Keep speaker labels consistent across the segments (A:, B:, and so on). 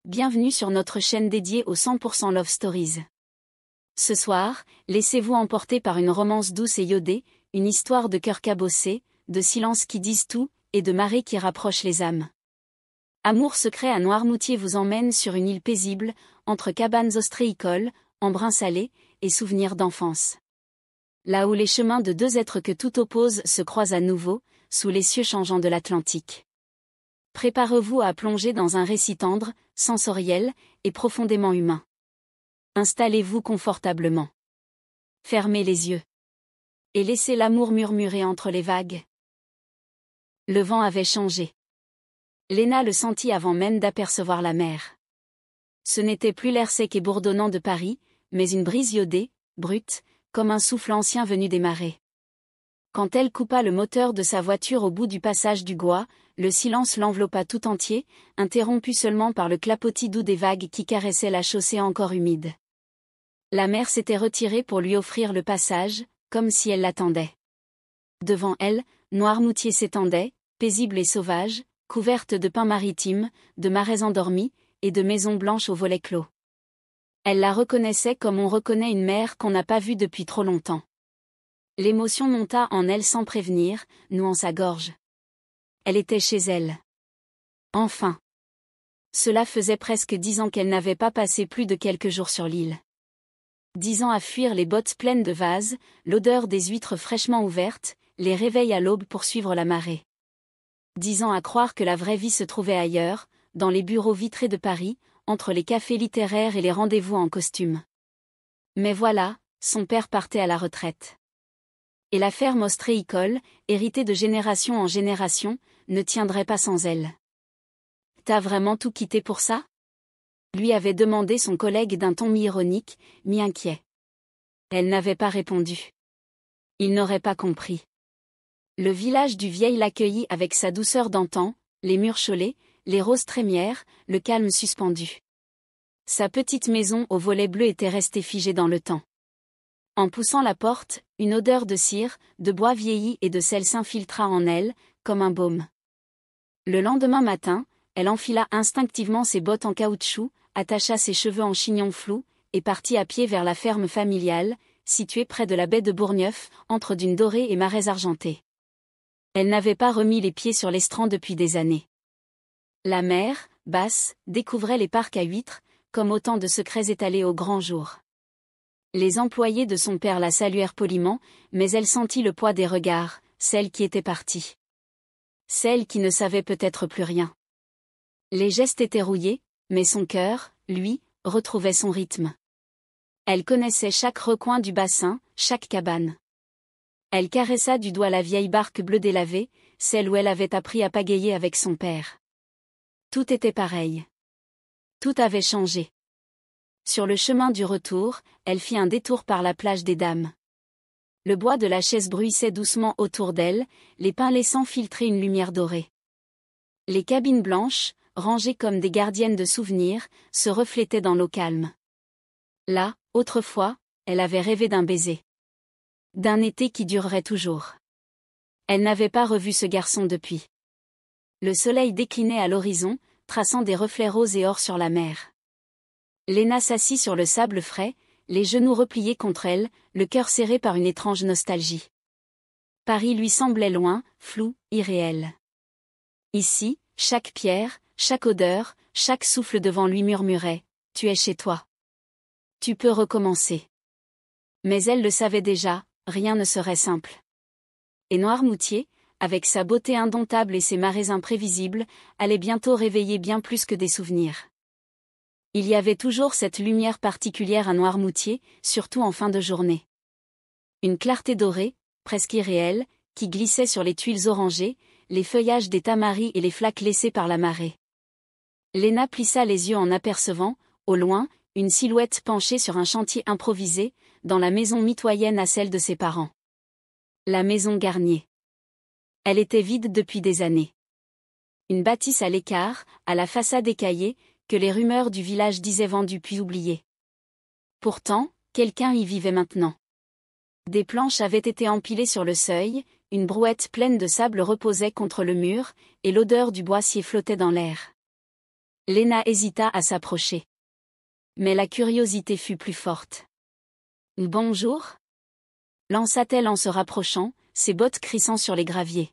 A: bienvenue sur notre chaîne dédiée aux 100% Love Stories. Ce soir, laissez-vous emporter par une romance douce et iodée, une histoire de cœur cabossé, de silences qui disent tout, et de marées qui rapprochent les âmes. Amour secret à Noirmoutier vous emmène sur une île paisible, entre cabanes ostréicoles, embruns salés, et souvenirs d'enfance. Là où les chemins de deux êtres que tout oppose se croisent à nouveau, sous les cieux changeants de l'Atlantique. Préparez-vous à plonger dans un récit tendre, sensoriel, et profondément humain. Installez-vous confortablement. Fermez les yeux. Et laissez l'amour murmurer entre les vagues. Le vent avait changé. Léna le sentit avant même d'apercevoir la mer. Ce n'était plus l'air sec et bourdonnant de Paris, mais une brise iodée, brute, comme un souffle ancien venu des marais. Quand elle coupa le moteur de sa voiture au bout du passage du Gois, le silence l'enveloppa tout entier, interrompu seulement par le clapotis doux des vagues qui caressaient la chaussée encore humide. La mer s'était retirée pour lui offrir le passage, comme si elle l'attendait. Devant elle, Noirmoutier s'étendait, paisible et sauvage, couverte de pins maritimes, de marais endormis, et de maisons blanches aux volets clos. Elle la reconnaissait comme on reconnaît une mer qu'on n'a pas vue depuis trop longtemps. L'émotion monta en elle sans prévenir, nouant sa gorge. Elle était chez elle. Enfin. Cela faisait presque 10 ans qu'elle n'avait pas passé plus de quelques jours sur l'île. 10 ans à fuir les bottes pleines de vases, l'odeur des huîtres fraîchement ouvertes, les réveils à l'aube pour suivre la marée. 10 ans à croire que la vraie vie se trouvait ailleurs, dans les bureaux vitrés de Paris, entre les cafés littéraires et les rendez-vous en costume. Mais voilà, son père partait à la retraite. Et la ferme ostréicole, héritée de génération en génération, ne tiendrait pas sans elle. « T'as vraiment tout quitté pour ça ?» lui avait demandé son collègue d'un ton mi-ironique, mi-inquiet. Elle n'avait pas répondu. Il n'aurait pas compris. Le village du Vieil l'accueillit avec sa douceur d'antan, les murs chaulés, les roses trémières, le calme suspendu. Sa petite maison aux volets bleus était restée figée dans le temps. En poussant la porte, une odeur de cire, de bois vieilli et de sel s'infiltra en elle, comme un baume. Le lendemain matin, elle enfila instinctivement ses bottes en caoutchouc, attacha ses cheveux en chignon flou, et partit à pied vers la ferme familiale, située près de la baie de Bourgneuf, entre dunes dorées et marais argentés. Elle n'avait pas remis les pieds sur l'estran depuis des années. La mer, basse, découvrait les parcs à huîtres, comme autant de secrets étalés au grand jour. Les employés de son père la saluèrent poliment, mais elle sentit le poids des regards, celle qui était partie. Celle qui ne savait peut-être plus rien. Les gestes étaient rouillés, mais son cœur, lui, retrouvait son rythme. Elle connaissait chaque recoin du bassin, chaque cabane. Elle caressa du doigt la vieille barque bleue délavée, celle où elle avait appris à pagayer avec son père. Tout était pareil. Tout avait changé. Sur le chemin du retour, elle fit un détour par la plage des Dames. Le bois de la chaise bruissait doucement autour d'elle, les pins laissant filtrer une lumière dorée. Les cabines blanches, rangées comme des gardiennes de souvenirs, se reflétaient dans l'eau calme. Là, autrefois, elle avait rêvé d'un baiser. D'un été qui durerait toujours. Elle n'avait pas revu ce garçon depuis. Le soleil déclinait à l'horizon, traçant des reflets roses et or sur la mer. Léna s'assit sur le sable frais, les genoux repliés contre elle, le cœur serré par une étrange nostalgie. Paris lui semblait loin, flou, irréel. Ici, chaque pierre, chaque odeur, chaque souffle devant lui murmurait « Tu es chez toi. Tu peux recommencer. » Mais elle le savait déjà, rien ne serait simple. Et Noirmoutier, avec sa beauté indomptable et ses marais imprévisibles, allait bientôt réveiller bien plus que des souvenirs. Il y avait toujours cette lumière particulière à Noirmoutier, surtout en fin de journée. Une clarté dorée, presque irréelle, qui glissait sur les tuiles orangées, les feuillages des tamaris et les flaques laissées par la marée. Léna plissa les yeux en apercevant, au loin, une silhouette penchée sur un chantier improvisé, dans la maison mitoyenne à celle de ses parents. La maison Garnier. Elle était vide depuis des années. Une bâtisse à l'écart, à la façade écaillée, que les rumeurs du village disaient vendue puis oubliée. Pourtant, quelqu'un y vivait maintenant. Des planches avaient été empilées sur le seuil, une brouette pleine de sable reposait contre le mur, et l'odeur du boissier flottait dans l'air. Léna hésita à s'approcher. Mais la curiosité fut plus forte. Bonjour, lança-t-elle en se rapprochant, ses bottes crissant sur les graviers.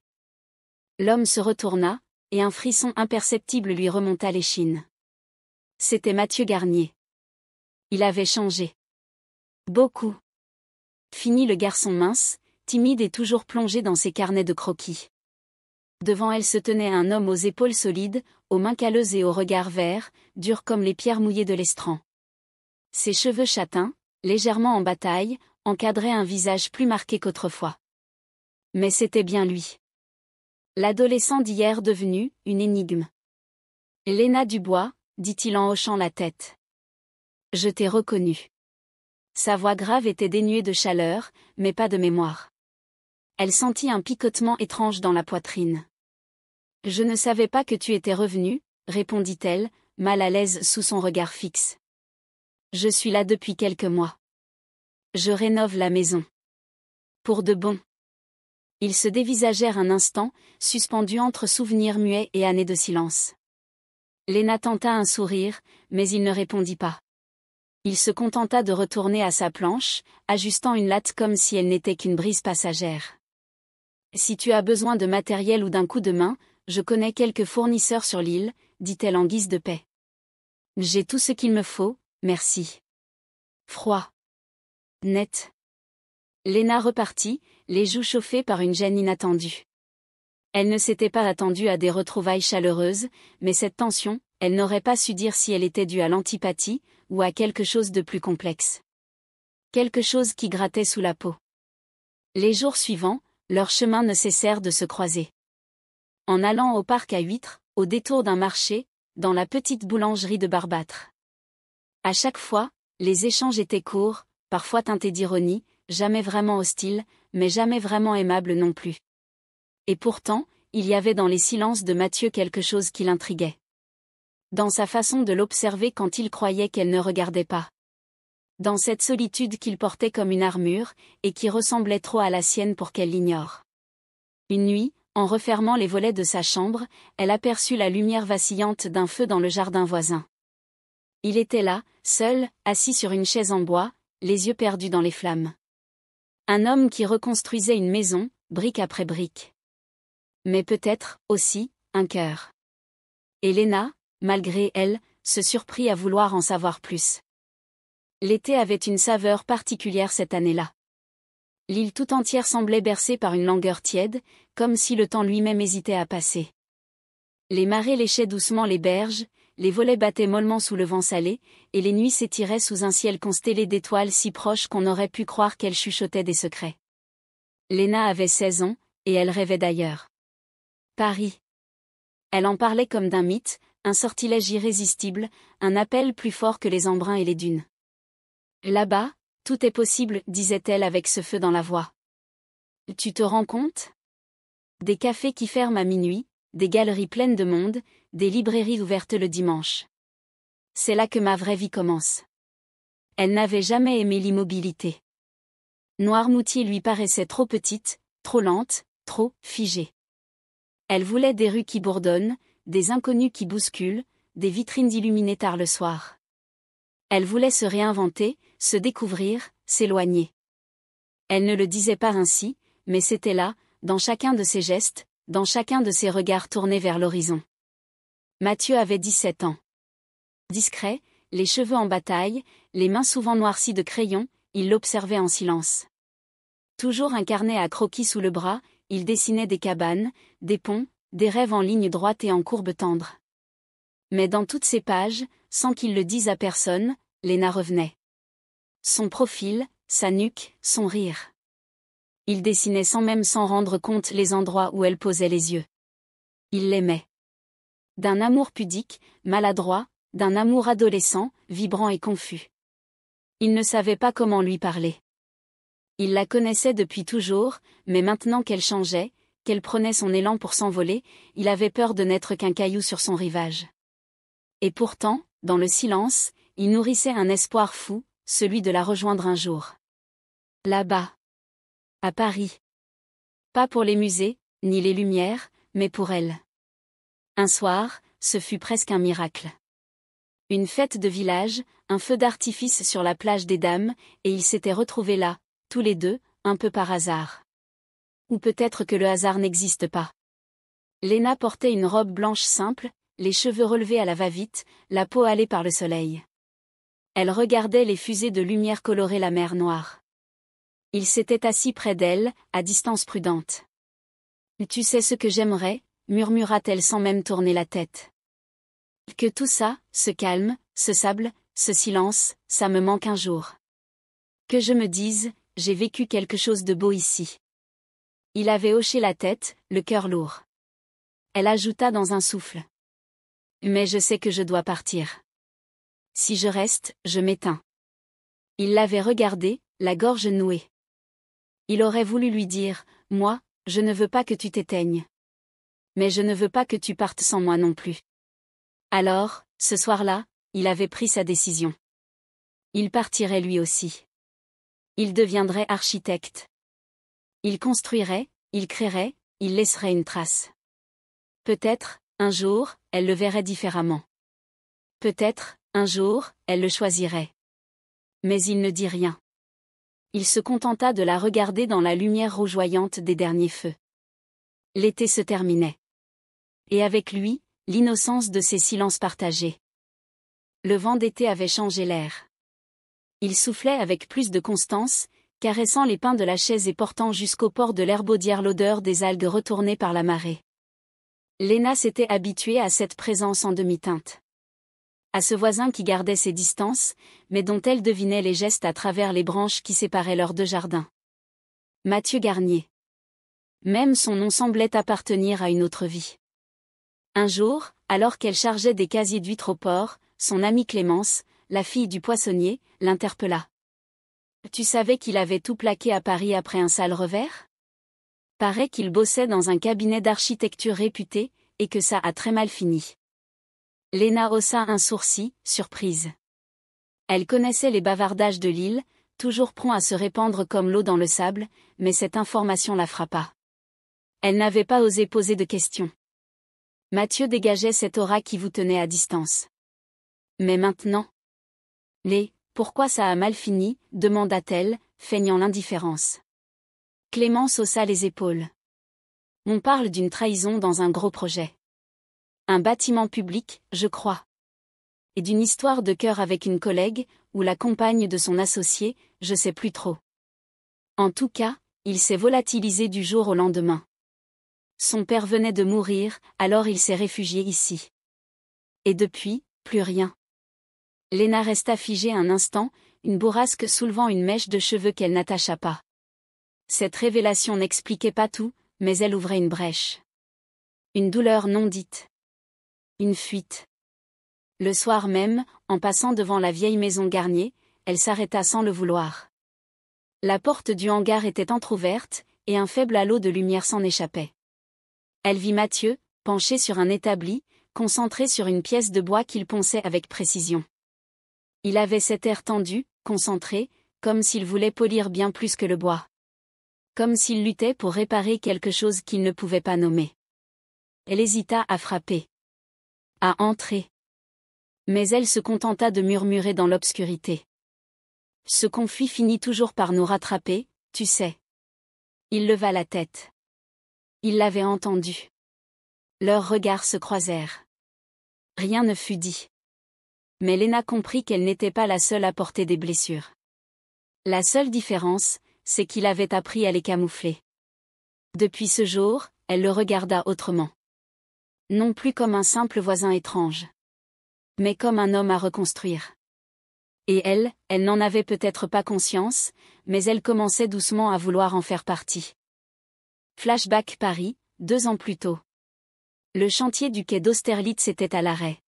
A: L'homme se retourna, et un frisson imperceptible lui remonta l'échine. C'était Mathieu Garnier. Il avait changé. Beaucoup. Fini le garçon mince, timide et toujours plongé dans ses carnets de croquis. Devant elle se tenait un homme aux épaules solides, aux mains calleuses et au regard vert, dur comme les pierres mouillées de l'estran. Ses cheveux châtains, légèrement en bataille, encadraient un visage plus marqué qu'autrefois. Mais c'était bien lui. L'adolescent d'hier devenu une énigme. Léna Dubois, dit-il en hochant la tête. Je t'ai reconnu. Sa voix grave était dénuée de chaleur, mais pas de mémoire. Elle sentit un picotement étrange dans la poitrine. Je ne savais pas que tu étais revenu, répondit-elle, mal à l'aise sous son regard fixe. Je suis là depuis quelques mois. Je rénove la maison. Pour de bon. Ils se dévisagèrent un instant, suspendus entre souvenirs muets et années de silence. Léna tenta un sourire, mais il ne répondit pas. Il se contenta de retourner à sa planche, ajustant une latte comme si elle n'était qu'une brise passagère. Si tu as besoin de matériel ou d'un coup de main, je connais quelques fournisseurs sur l'île, dit-elle en guise de paix. J'ai tout ce qu'il me faut, merci. Froid. Net. Léna repartit, les joues chauffées par une gêne inattendue. Elle ne s'était pas attendue à des retrouvailles chaleureuses, mais cette tension, elle n'aurait pas su dire si elle était due à l'antipathie, ou à quelque chose de plus complexe. Quelque chose qui grattait sous la peau. Les jours suivants, leurs chemins ne cessèrent de se croiser. En allant au parc à Huîtres, au détour d'un marché, dans la petite boulangerie de Barbâtre. À chaque fois, les échanges étaient courts, parfois teintés d'ironie, jamais vraiment hostiles, mais jamais vraiment aimables non plus. Et pourtant, il y avait dans les silences de Mathieu quelque chose qui l'intriguait. Dans sa façon de l'observer quand il croyait qu'elle ne regardait pas. Dans cette solitude qu'il portait comme une armure, et qui ressemblait trop à la sienne pour qu'elle l'ignore. Une nuit, en refermant les volets de sa chambre, elle aperçut la lumière vacillante d'un feu dans le jardin voisin. Il était là, seul, assis sur une chaise en bois, les yeux perdus dans les flammes. Un homme qui reconstruisait une maison, brique après brique. Mais peut-être, aussi, un cœur. Et Léna, malgré elle, se surprit à vouloir en savoir plus. L'été avait une saveur particulière cette année-là. L'île tout entière semblait bercée par une langueur tiède, comme si le temps lui-même hésitait à passer. Les marées léchaient doucement les berges, les volets battaient mollement sous le vent salé, et les nuits s'étiraient sous un ciel constellé d'étoiles si proches qu'on aurait pu croire qu'elle chuchotait des secrets. Léna avait 16 ans, et elle rêvait d'ailleurs. Paris. Elle en parlait comme d'un mythe, un sortilège irrésistible, un appel plus fort que les embruns et les dunes. Là-bas, tout est possible, disait-elle avec ce feu dans la voix. Tu te rends compte ? Des cafés qui ferment à minuit, des galeries pleines de monde, des librairies ouvertes le dimanche. C'est là que ma vraie vie commence. Elle n'avait jamais aimé l'immobilité. Noirmoutier lui paraissait trop petite, trop lente, trop figée. Elle voulait des rues qui bourdonnent, des inconnus qui bousculent, des vitrines illuminées tard le soir. Elle voulait se réinventer, se découvrir, s'éloigner. Elle ne le disait pas ainsi, mais c'était là, dans chacun de ses gestes, dans chacun de ses regards tournés vers l'horizon. Mathieu avait 17 ans. Discret, les cheveux en bataille, les mains souvent noircies de crayon, il l'observait en silence. Toujours un carnet à croquis sous le bras, il dessinait des cabanes, des ponts, des rêves en ligne droite et en courbe tendre. Mais dans toutes ces pages, sans qu'il le dise à personne, Léna revenait. Son profil, sa nuque, son rire. Il dessinait sans même s'en rendre compte les endroits où elle posait les yeux. Il l'aimait. D'un amour pudique, maladroit, d'un amour adolescent, vibrant et confus. Il ne savait pas comment lui parler. Il la connaissait depuis toujours, mais maintenant qu'elle changeait, qu'elle prenait son élan pour s'envoler, il avait peur de n'être qu'un caillou sur son rivage. Et pourtant, dans le silence, il nourrissait un espoir fou, celui de la rejoindre un jour. Là-bas. À Paris. Pas pour les musées, ni les lumières, mais pour elle. Un soir, ce fut presque un miracle. Une fête de village, un feu d'artifice sur la plage des Dames, et ils s'étaient retrouvés là, tous les deux, un peu par hasard. Ou peut-être que le hasard n'existe pas. Léna portait une robe blanche simple, les cheveux relevés à la va-vite, la peau hâlée par le soleil. Elle regardait les fusées de lumière colorer la mer Noire. Il s'était assis près d'elle, à distance prudente. « Tu sais ce que j'aimerais » murmura-t-elle sans même tourner la tête. « Que tout ça, ce calme, ce sable, ce silence, ça me manque un jour. Que je me dise, j'ai vécu quelque chose de beau ici. » Il avait hoché la tête, le cœur lourd. Elle ajouta dans un souffle. « Mais je sais que je dois partir. Si je reste, je m'éteins. » Il l'avait regardée, la gorge nouée. Il aurait voulu lui dire, « Moi, je ne veux pas que tu t'éteignes. Mais je ne veux pas que tu partes sans moi non plus. » Alors, ce soir-là, il avait pris sa décision. Il partirait lui aussi. Il deviendrait architecte. Il construirait, il créerait, il laisserait une trace. Peut-être, un jour, elle le verrait différemment. Peut-être, un jour, elle le choisirait. Mais il ne dit rien. Il se contenta de la regarder dans la lumière rougeoyante des derniers feux. L'été se terminait. Et avec lui, l'innocence de ces silences partagés. Le vent d'été avait changé l'air. Il soufflait avec plus de constance, caressant les pins de la chaise et portant jusqu'au port de l'herbaudière l'odeur des algues retournées par la marée. Léna s'était habituée à cette présence en demi-teinte. À ce voisin qui gardait ses distances, mais dont elle devinait les gestes à travers les branches qui séparaient leurs deux jardins. Mathieu Garnier. Même son nom semblait appartenir à une autre vie. Un jour, alors qu'elle chargeait des casiers d'huîtres au port, son amie Clémence, la fille du poissonnier, l'interpella. « Tu savais qu'il avait tout plaqué à Paris après un sale revers ? Paraît qu'il bossait dans un cabinet d'architecture réputé, et que ça a très mal fini. » Léna haussa un sourcil, surprise. Elle connaissait les bavardages de Lille, toujours prompt à se répandre comme l'eau dans le sable, mais cette information la frappa. Elle n'avait pas osé poser de questions. Mathieu dégageait cette aura qui vous tenait à distance. Mais maintenant ? Pourquoi ça a mal fini ? Demanda-t-elle, feignant l'indifférence. Clémence haussa les épaules. On parle d'une trahison dans un gros projet. Un bâtiment public, je crois. Et d'une histoire de cœur avec une collègue, ou la compagne de son associé, je sais plus trop. En tout cas, il s'est volatilisé du jour au lendemain. Son père venait de mourir, alors il s'est réfugié ici. Et depuis, plus rien. Léna resta figée un instant, une bourrasque soulevant une mèche de cheveux qu'elle n'attacha pas. Cette révélation n'expliquait pas tout, mais elle ouvrait une brèche. Une douleur non dite. Une fuite. Le soir même, en passant devant la vieille maison Garnier, elle s'arrêta sans le vouloir. La porte du hangar était entr'ouverte, et un faible halo de lumière s'en échappait. Elle vit Mathieu, penché sur un établi, concentré sur une pièce de bois qu'il ponçait avec précision. Il avait cet air tendu, concentré, comme s'il voulait polir bien plus que le bois. Comme s'il luttait pour réparer quelque chose qu'il ne pouvait pas nommer. Elle hésita à frapper. À entrer. Mais elle se contenta de murmurer dans l'obscurité. Ce conflit finit toujours par nous rattraper, tu sais. Il leva la tête. Il l'avait entendu. Leurs regards se croisèrent. Rien ne fut dit. Mais Léna comprit qu'elle n'était pas la seule à porter des blessures. La seule différence, c'est qu'il avait appris à les camoufler. Depuis ce jour, elle le regarda autrement. Non plus comme un simple voisin étrange. Mais comme un homme à reconstruire. Et elle n'en avait peut-être pas conscience, mais elle commençait doucement à vouloir en faire partie. Flashback Paris, 2 ans plus tôt. Le chantier du quai d'Austerlitz était à l'arrêt.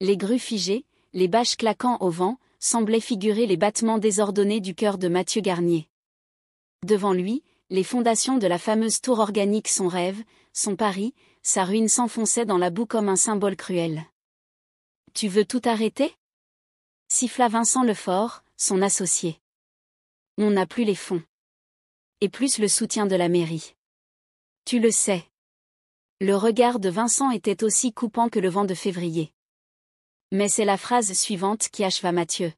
A: Les grues figées, les bâches claquant au vent, semblaient figurer les battements désordonnés du cœur de Mathieu Garnier. Devant lui, les fondations de la fameuse tour organique son rêve, son Paris, sa ruine s'enfonçaient dans la boue comme un symbole cruel. « Tu veux tout arrêter ?» siffla Vincent Lefort, son associé. « On n'a plus les fonds. Et plus le soutien de la mairie. Tu le sais. » Le regard de Vincent était aussi coupant que le vent de février. Mais c'est la phrase suivante qui acheva Mathieu.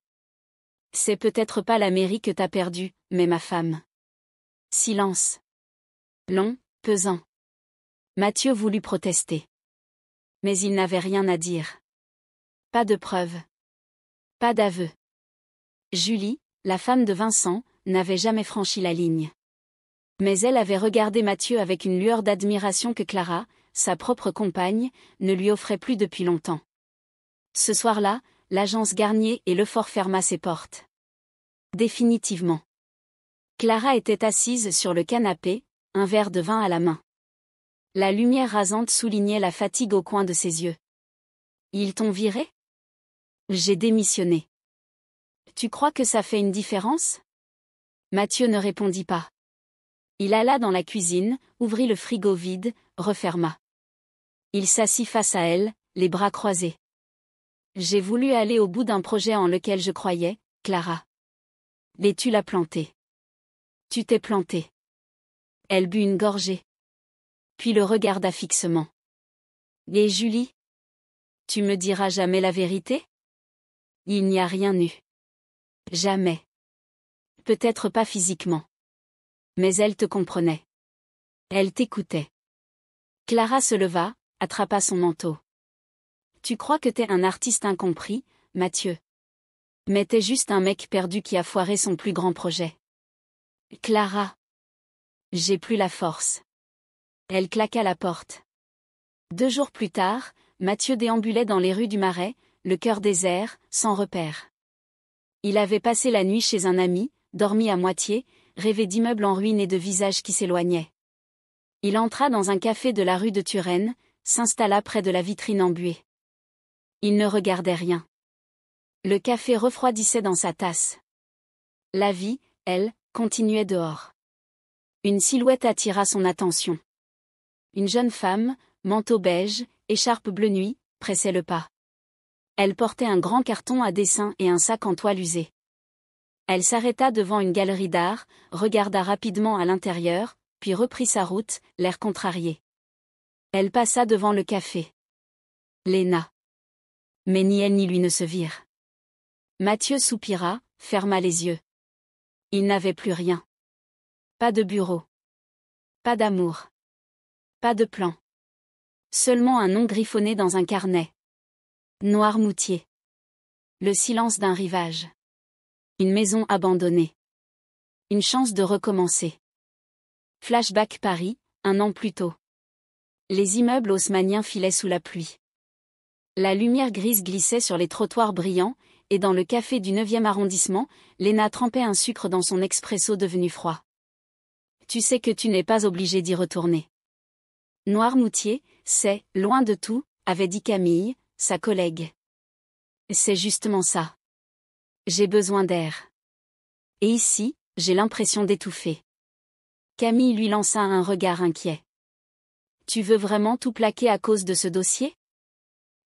A: C'est peut-être pas la mairie que t'as perdue, mais ma femme. Silence. Long, pesant. Mathieu voulut protester. Mais il n'avait rien à dire. Pas de preuves. Pas d'aveu. Julie, la femme de Vincent, n'avait jamais franchi la ligne. Mais elle avait regardé Mathieu avec une lueur d'admiration que Clara, sa propre compagne, ne lui offrait plus depuis longtemps. Ce soir-là, l'agence Garnier et Lefort ferma ses portes. Définitivement. Clara était assise sur le canapé, un verre de vin à la main. La lumière rasante soulignait la fatigue au coin de ses yeux. Ils t'ont viré ? J'ai démissionné. Tu crois que ça fait une différence ? Mathieu ne répondit pas. Il alla dans la cuisine, ouvrit le frigo vide, referma. Il s'assit face à elle, les bras croisés. J'ai voulu aller au bout d'un projet en lequel je croyais, Clara. Et tu l'as planté. Tu t'es planté. Elle but une gorgée. Puis le regarda fixement. Et Julie ? Tu me diras jamais la vérité ? Il n'y a rien eu. Jamais. Peut-être pas physiquement. Mais elle te comprenait. Elle t'écoutait. Clara se leva, attrapa son manteau. Tu crois que t'es un artiste incompris, Mathieu ? Mais t'es juste un mec perdu qui a foiré son plus grand projet. Clara. J'ai plus la force. Elle claqua la porte. 2 jours plus tard, Mathieu déambulait dans les rues du Marais, le cœur désert, sans repère. Il avait passé la nuit chez un ami, dormi à moitié, rêvé d'immeubles en ruine et de visages qui s'éloignaient. Il entra dans un café de la rue de Turenne, s'installa près de la vitrine embuée. Il ne regardait rien. Le café refroidissait dans sa tasse. La vie, elle, continuait dehors. Une silhouette attira son attention. Une jeune femme, manteau beige, écharpe bleu nuit, pressait le pas. Elle portait un grand carton à dessin et un sac en toile usée. Elle s'arrêta devant une galerie d'art, regarda rapidement à l'intérieur, puis reprit sa route, l'air contrarié. Elle passa devant le café. Léna. Mais ni elle ni lui ne se virent. Mathieu soupira, ferma les yeux. Il n'avait plus rien. Pas de bureau. Pas d'amour. Pas de plan. Seulement un nom griffonné dans un carnet. Noirmoutier. Le silence d'un rivage. Une maison abandonnée. Une chance de recommencer. Flashback Paris, 1 an plus tôt. Les immeubles haussmanniens filaient sous la pluie. La lumière grise glissait sur les trottoirs brillants, et dans le café du 9e arrondissement, Léna trempait un sucre dans son expresso devenu froid. Tu sais que tu n'es pas obligé d'y retourner. Noirmoutier, c'est, loin de tout, avait dit Camille, sa collègue. C'est justement ça. J'ai besoin d'air. Et ici, j'ai l'impression d'étouffer. Camille lui lança un regard inquiet. Tu veux vraiment tout plaquer à cause de ce dossier ?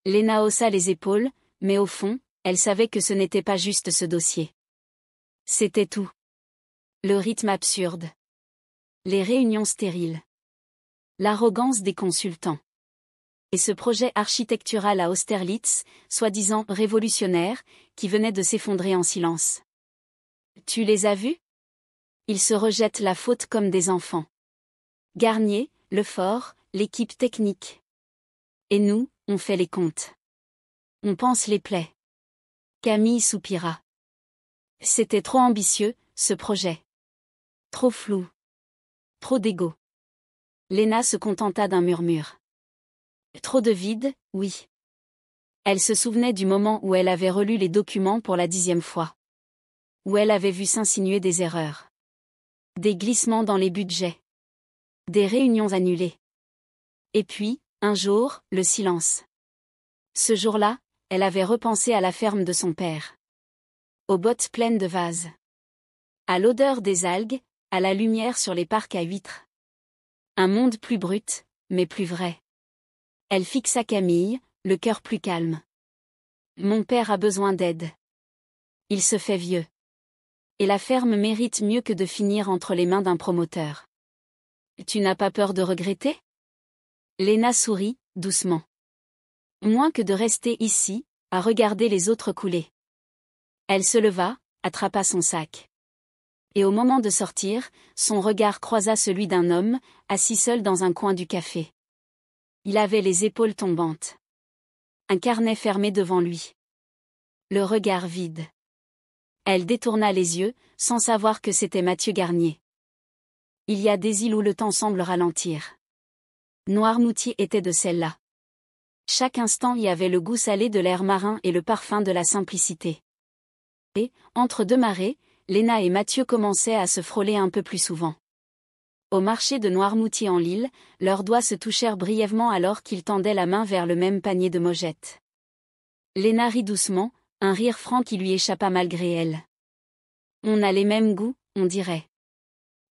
A: Léna haussa les épaules, mais au fond, elle savait que ce n'était pas juste ce dossier. C'était tout. Le rythme absurde. Les réunions stériles. L'arrogance des consultants. Et ce projet architectural à Austerlitz, soi-disant révolutionnaire, qui venait de s'effondrer en silence. Tu les as vus ? Ils se rejettent la faute comme des enfants. Garnier, Lefort, l'équipe technique. Et nous, on fait les comptes. On pense les plaies. Camille soupira. C'était trop ambitieux, ce projet. Trop flou. Trop d'égo. Léna se contenta d'un murmure. Trop de vide, oui. Elle se souvenait du moment où elle avait relu les documents pour la 10e fois. Où elle avait vu s'insinuer des erreurs. Des glissements dans les budgets. Des réunions annulées. Et puis, un jour, le silence. Ce jour-là, elle avait repensé à la ferme de son père. Aux bottes pleines de vases. À l'odeur des algues, à la lumière sur les parcs à huîtres. Un monde plus brut, mais plus vrai. Elle fixa Camille, le cœur plus calme. Mon père a besoin d'aide. Il se fait vieux. Et la ferme mérite mieux que de finir entre les mains d'un promoteur. Tu n'as pas peur de regretter ? Léna sourit, doucement. Moins que de rester ici, à regarder les autres couler. Elle se leva, attrapa son sac. Et au moment de sortir, son regard croisa celui d'un homme, assis seul dans un coin du café. Il avait les épaules tombantes. Un carnet fermé devant lui. Le regard vide. Elle détourna les yeux, sans savoir que c'était Mathieu Garnier. Il y a des îles où le temps semble ralentir. Noirmoutier était de celle-là. Chaque instant y avait le goût salé de l'air marin et le parfum de la simplicité. Et, entre deux marées, Léna et Mathieu commençaient à se frôler un peu plus souvent. Au marché de Noirmoutier-en-l'Île, leurs doigts se touchèrent brièvement alors qu'ils tendaient la main vers le même panier de mojettes. Léna rit doucement, un rire franc qui lui échappa malgré elle. On a les mêmes goûts, on dirait.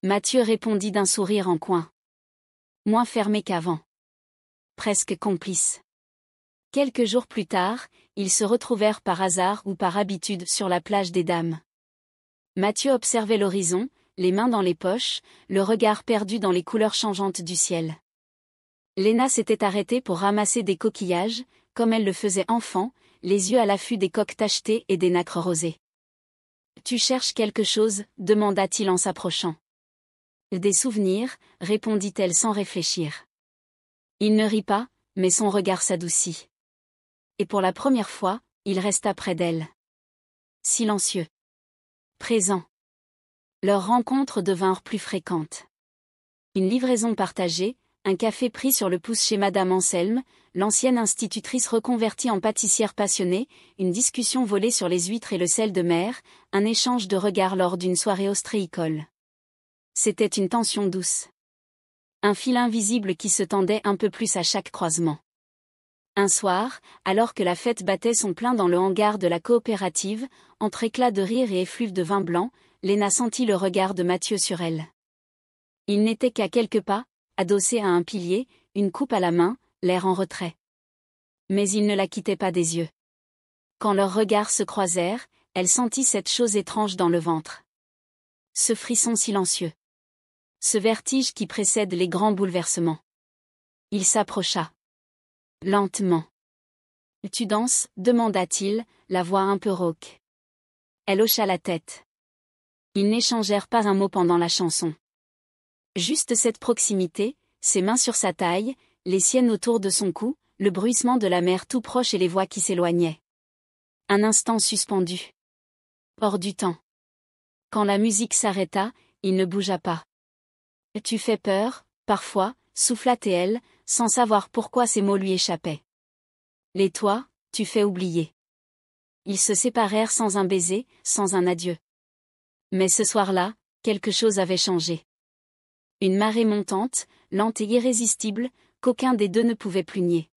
A: Mathieu répondit d'un sourire en coin. Moins fermé qu'avant. Presque complice. Quelques jours plus tard, ils se retrouvèrent par hasard ou par habitude sur la plage des Dames. Mathieu observait l'horizon, les mains dans les poches, le regard perdu dans les couleurs changeantes du ciel. Léna s'était arrêtée pour ramasser des coquillages, comme elle le faisait enfant, les yeux à l'affût des coques tachetées et des nacres rosées. « Tu cherches quelque chose ?» demanda-t-il en s'approchant. « Des souvenirs » répondit-elle sans réfléchir. Il ne rit pas, mais son regard s'adoucit. Et pour la première fois, il resta près d'elle. Silencieux. Présent. Leurs rencontres devinrent plus fréquentes. Une livraison partagée, un café pris sur le pouce chez Madame Anselme, l'ancienne institutrice reconvertie en pâtissière passionnée, une discussion volée sur les huîtres et le sel de mer, un échange de regards lors d'une soirée ostréicole. C'était une tension douce. Un fil invisible qui se tendait un peu plus à chaque croisement. Un soir, alors que la fête battait son plein dans le hangar de la coopérative, entre éclats de rire et effluves de vin blanc, Léna sentit le regard de Mathieu sur elle. Il n'était qu'à quelques pas, adossé à un pilier, une coupe à la main, l'air en retrait. Mais il ne la quittait pas des yeux. Quand leurs regards se croisèrent, elle sentit cette chose étrange dans le ventre. Ce frisson silencieux. Ce vertige qui précède les grands bouleversements. Il s'approcha. Lentement. « Tu danses ?» demanda-t-il, la voix un peu rauque. Elle hocha la tête. Ils n'échangèrent pas un mot pendant la chanson. Juste cette proximité, ses mains sur sa taille, les siennes autour de son cou, le bruissement de la mer tout proche et les voix qui s'éloignaient. Un instant suspendu. Hors du temps. Quand la musique s'arrêta, il ne bougea pas. « Tu fais peur, parfois ?» souffla-t-elle, sans savoir pourquoi ces mots lui échappaient. « Les toi, tu fais oublier. » Ils se séparèrent sans un baiser, sans un adieu. Mais ce soir-là, quelque chose avait changé. Une marée montante, lente et irrésistible, qu'aucun des deux ne pouvait plus nier.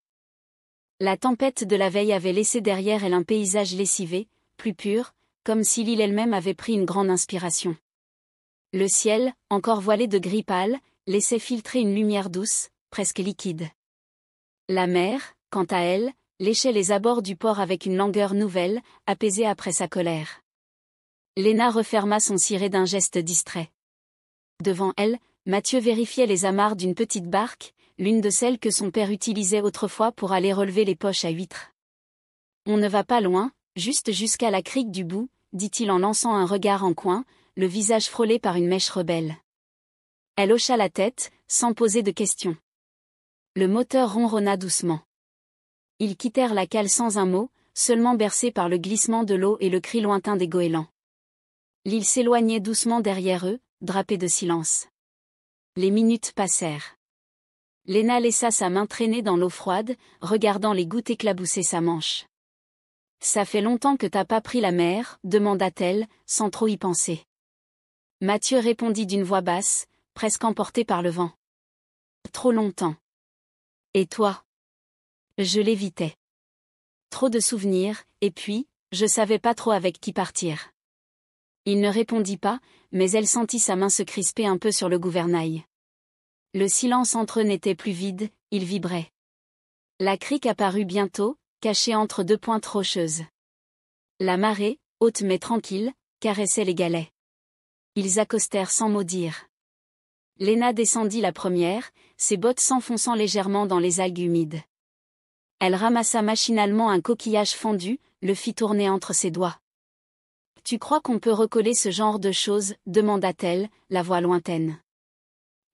A: La tempête de la veille avait laissé derrière elle un paysage lessivé, plus pur, comme si l'île elle-même avait pris une grande inspiration. Le ciel, encore voilé de gris pâle, laissait filtrer une lumière douce, presque liquide. La mer, quant à elle, léchait les abords du port avec une langueur nouvelle, apaisée après sa colère. Léna referma son ciré d'un geste distrait. Devant elle, Mathieu vérifiait les amarres d'une petite barque, l'une de celles que son père utilisait autrefois pour aller relever les poches à huîtres. « On ne va pas loin, juste jusqu'à la crique du bout », dit-il en lançant un regard en coin, le visage frôlé par une mèche rebelle. Elle hocha la tête, sans poser de questions. Le moteur ronronna doucement. Ils quittèrent la cale sans un mot, seulement bercés par le glissement de l'eau et le cri lointain des goélands. L'île s'éloignait doucement derrière eux, drapée de silence. Les minutes passèrent. Léna laissa sa main traîner dans l'eau froide, regardant les gouttes éclabousser sa manche. « Ça fait longtemps que t'as pas pris la mer ?» demanda-t-elle, sans trop y penser. Mathieu répondit d'une voix basse, presque emporté par le vent. « Trop longtemps. »« Et toi ?» Je l'évitais. Trop de souvenirs, et puis, je savais pas trop avec qui partir. Il ne répondit pas, mais elle sentit sa main se crisper un peu sur le gouvernail. Le silence entre eux n'était plus vide, il vibrait. La crique apparut bientôt, cachée entre deux pointes rocheuses. La marée, haute mais tranquille, caressait les galets. Ils accostèrent sans mot dire. Léna descendit la première, ses bottes s'enfonçant légèrement dans les algues humides. Elle ramassa machinalement un coquillage fondu, le fit tourner entre ses doigts. « Tu crois qu'on peut recoller ce genre de choses ?» demanda-t-elle, la voix lointaine.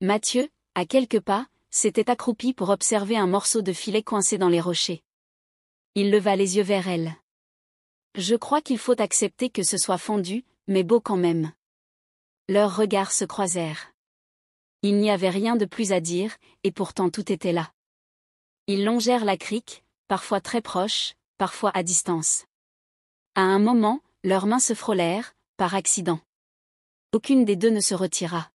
A: Mathieu, à quelques pas, s'était accroupi pour observer un morceau de filet coincé dans les rochers. Il leva les yeux vers elle. « Je crois qu'il faut accepter que ce soit fondu, mais beau quand même. » Leurs regards se croisèrent. Il n'y avait rien de plus à dire, et pourtant tout était là. Ils longèrent la crique, parfois très proches, parfois à distance. À un moment, leurs mains se frôlèrent, par accident. Aucune des deux ne se retira.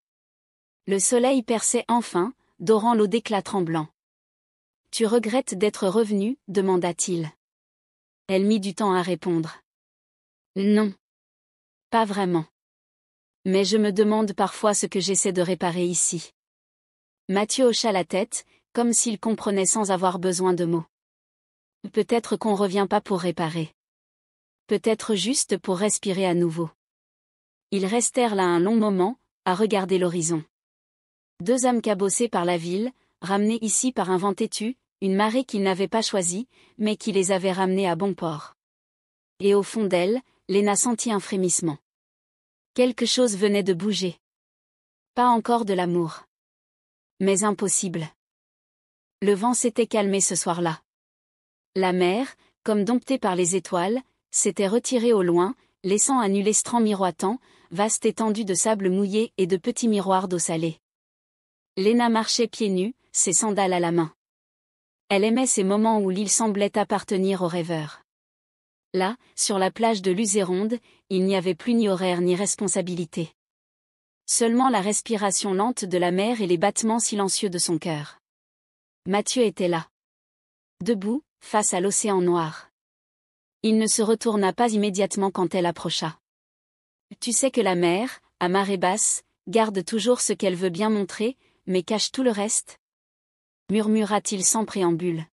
A: Le soleil perçait enfin, dorant l'eau d'éclats tremblants. « Tu regrettes d'être revenu ?» demanda-t-il. Elle mit du temps à répondre. « Non. Pas vraiment. Mais je me demande parfois ce que j'essaie de réparer ici. » Mathieu hocha la tête, comme s'il comprenait sans avoir besoin de mots. « Peut-être qu'on revient pas pour réparer. Peut-être juste pour respirer à nouveau. » Ils restèrent là un long moment, à regarder l'horizon. Deux âmes cabossées par la ville, ramenées ici par un vent têtu, une marée qu'ils n'avaient pas choisie, mais qui les avait ramenées à bon port. Et au fond d'elle, Léna sentit un frémissement. Quelque chose venait de bouger. Pas encore de l'amour. Mais impossible. Le vent s'était calmé ce soir-là. La mer, comme domptée par les étoiles, s'était retirée au loin, laissant un nul estran miroitant, vaste étendue de sable mouillé et de petits miroirs d'eau salée. Léna marchait pieds nus, ses sandales à la main. Elle aimait ces moments où l'île semblait appartenir aux rêveurs. Là, sur la plage de Luzéronde, il n'y avait plus ni horaire ni responsabilité. Seulement la respiration lente de la mer et les battements silencieux de son cœur. Mathieu était là. Debout, face à l'océan noir. Il ne se retourna pas immédiatement quand elle approcha. « Tu sais que la mer, à marée basse, garde toujours ce qu'elle veut bien montrer, mais cache tout le reste ?» murmura-t-il sans préambule.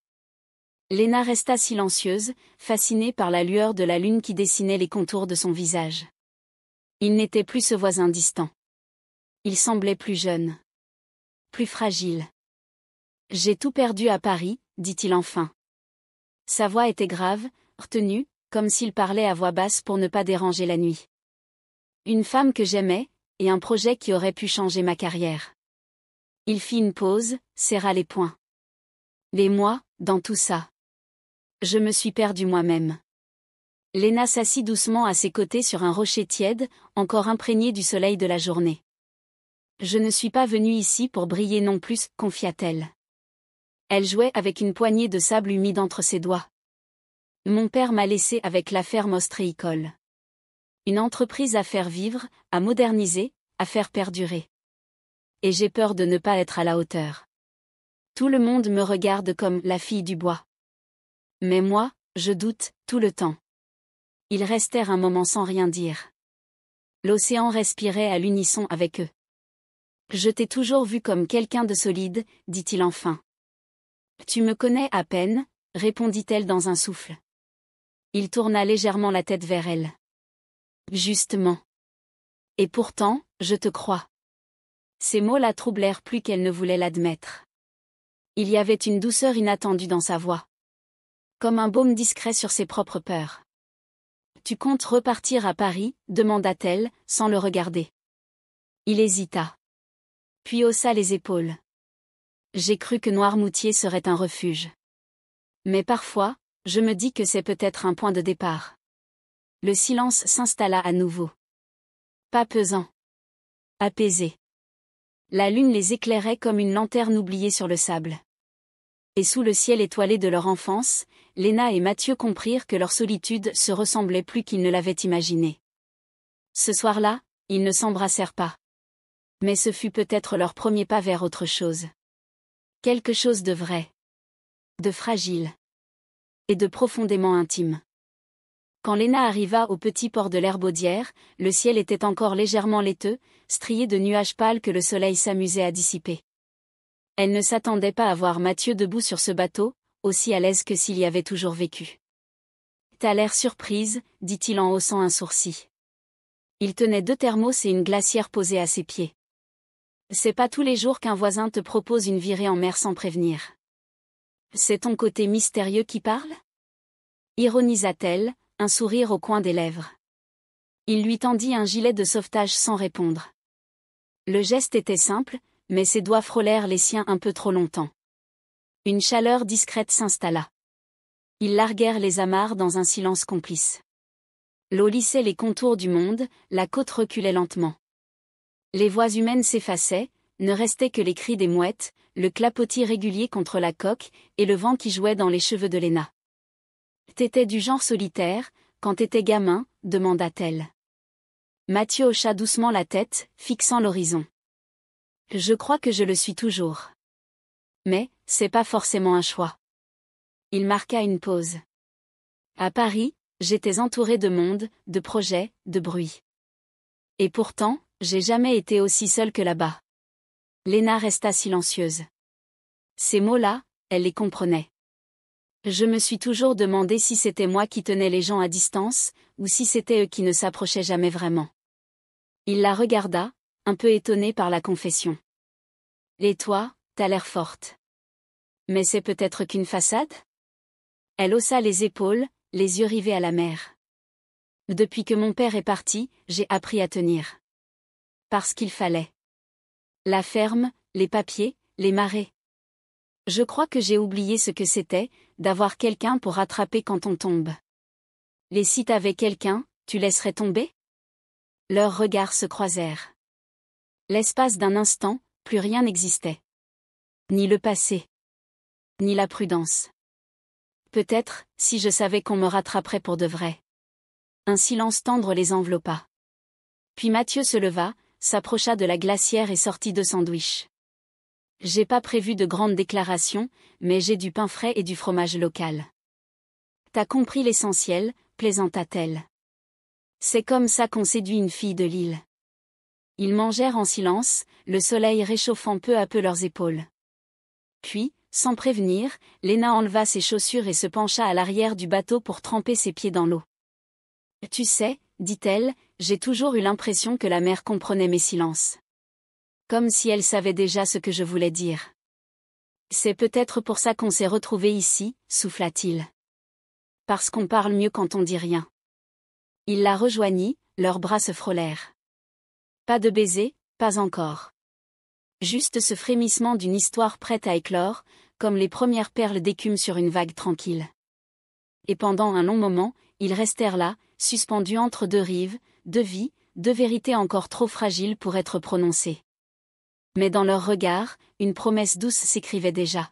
A: Léna resta silencieuse, fascinée par la lueur de la lune qui dessinait les contours de son visage. Il n'était plus ce voisin distant. Il semblait plus jeune. Plus fragile. « J'ai tout perdu à Paris, » dit-il enfin. Sa voix était grave, retenue, comme s'il parlait à voix basse pour ne pas déranger la nuit. Une femme que j'aimais, et un projet qui aurait pu changer ma carrière. Il fit une pause, serra les poings. Les moi, dans tout ça. Je me suis perdu moi-même. Léna s'assit doucement à ses côtés sur un rocher tiède, encore imprégné du soleil de la journée. Je ne suis pas venue ici pour briller non plus, confia-t-elle. Elle jouait avec une poignée de sable humide entre ses doigts. Mon père m'a laissé avec la ferme ostréicole. Une entreprise à faire vivre, à moderniser, à faire perdurer. Et j'ai peur de ne pas être à la hauteur. Tout le monde me regarde comme la fille du bois. Mais moi, je doute, tout le temps. Ils restèrent un moment sans rien dire. L'océan respirait à l'unisson avec eux. Je t'ai toujours vu comme quelqu'un de solide, dit-il enfin. Tu me connais à peine, répondit-elle dans un souffle. Il tourna légèrement la tête vers elle. Justement. Et pourtant, je te crois. Ces mots la troublèrent plus qu'elle ne voulait l'admettre. Il y avait une douceur inattendue dans sa voix. Comme un baume discret sur ses propres peurs. Tu comptes repartir à Paris, demanda-t-elle, sans le regarder. Il hésita. Puis haussa les épaules. J'ai cru que Noirmoutier serait un refuge. Mais parfois, je me dis que c'est peut-être un point de départ. Le silence s'installa à nouveau. Pas pesant. Apaisé. La lune les éclairait comme une lanterne oubliée sur le sable. Et sous le ciel étoilé de leur enfance, Léna et Mathieu comprirent que leur solitude se ressemblait plus qu'ils ne l'avaient imaginé. Ce soir-là, ils ne s'embrassèrent pas. Mais ce fut peut-être leur premier pas vers autre chose. Quelque chose de vrai. De fragile. Et de profondément intime. Quand Léna arriva au petit port de l'Herbaudière, le ciel était encore légèrement laiteux, strié de nuages pâles que le soleil s'amusait à dissiper. Elle ne s'attendait pas à voir Mathieu debout sur ce bateau, aussi à l'aise que s'il y avait toujours vécu. « T'as l'air surprise, dit-il en haussant un sourcil. Il tenait 2 thermos et une glacière posée à ses pieds. C'est pas tous les jours qu'un voisin te propose une virée en mer sans prévenir. C'est ton côté mystérieux qui parle? Ironisa-t-elle, un sourire au coin des lèvres. Il lui tendit un gilet de sauvetage sans répondre. Le geste était simple, mais ses doigts frôlèrent les siens un peu trop longtemps. Une chaleur discrète s'installa. Ils larguèrent les amarres dans un silence complice. L'eau lissait les contours du monde, la côte reculait lentement. Les voix humaines s'effaçaient, ne restaient que les cris des mouettes, le clapotis régulier contre la coque, et le vent qui jouait dans les cheveux de Léna. « T'étais du genre solitaire, quand t'étais gamin ?» demanda-t-elle. Mathieu hocha doucement la tête, fixant l'horizon. « Je crois que je le suis toujours. Mais, c'est pas forcément un choix. » Il marqua une pause. À Paris, j'étais entouré de monde, de projets, de bruit. Et pourtant, j'ai jamais été aussi seule que là-bas. Léna resta silencieuse. Ces mots-là, elle les comprenait. Je me suis toujours demandé si c'était moi qui tenais les gens à distance, ou si c'était eux qui ne s'approchaient jamais vraiment. Il la regarda, un peu étonné par la confession. Et toi, t'as l'air forte. Mais c'est peut-être qu'une façade? Elle haussa les épaules, les yeux rivés à la mer. Depuis que mon père est parti, j'ai appris à tenir. Parce qu'il fallait. La ferme, les papiers, les marées. Je crois que j'ai oublié ce que c'était, d'avoir quelqu'un pour rattraper quand on tombe. Et si t'avais quelqu'un, tu laisserais tomber? Leurs regards se croisèrent. L'espace d'un instant, plus rien n'existait. Ni le passé. Ni la prudence. Peut-être, si je savais qu'on me rattraperait pour de vrai. Un silence tendre les enveloppa. Puis Mathieu se leva, s'approcha de la glacière et sortit deux sandwichs. J'ai pas prévu de grandes déclarations, mais j'ai du pain frais et du fromage local. T'as compris l'essentiel, plaisanta-t-elle. C'est comme ça qu'on séduit une fille de l'île. Ils mangèrent en silence, le soleil réchauffant peu à peu leurs épaules. Puis, sans prévenir, Léna enleva ses chaussures et se pencha à l'arrière du bateau pour tremper ses pieds dans l'eau. Tu sais, dit-elle, j'ai toujours eu l'impression que la mer comprenait mes silences. Comme si elle savait déjà ce que je voulais dire. C'est peut-être pour ça qu'on s'est retrouvés ici, souffla-t-il. Parce qu'on parle mieux quand on dit rien. Il la rejoignit, leurs bras se frôlèrent. Pas de baiser, pas encore. Juste ce frémissement d'une histoire prête à éclore, comme les premières perles d'écume sur une vague tranquille. Et pendant un long moment, ils restèrent là, suspendus entre deux rives, deux vies, deux vérités encore trop fragiles pour être prononcées. Mais dans leurs regards, une promesse douce s'écrivait déjà.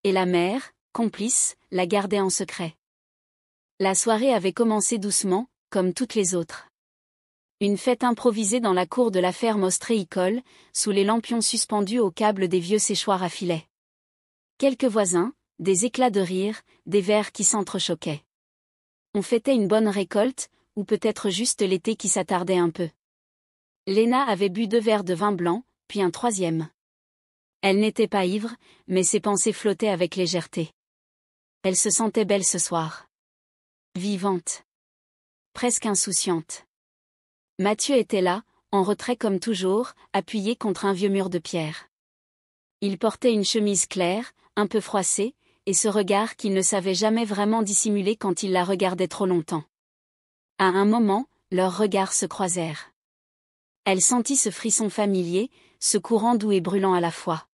A: Et la mère, complice, la gardait en secret. La soirée avait commencé doucement, comme toutes les autres. Une fête improvisée dans la cour de la ferme ostréicole, sous les lampions suspendus au câble des vieux séchoirs à filets. Quelques voisins, des éclats de rire, des verres qui s'entrechoquaient. On fêtait une bonne récolte, ou peut-être juste l'été qui s'attardait un peu. Léna avait bu 2 verres de vin blanc, puis un 3e. Elle n'était pas ivre, mais ses pensées flottaient avec légèreté. Elle se sentait belle ce soir. Vivante. Presque insouciante. Mathieu était là, en retrait comme toujours, appuyé contre un vieux mur de pierre. Il portait une chemise claire, un peu froissée, et ce regard qu'il ne savait jamais vraiment dissimuler quand il la regardait trop longtemps. À un moment, leurs regards se croisèrent. Elle sentit ce frisson familier, ce courant doux et brûlant à la fois.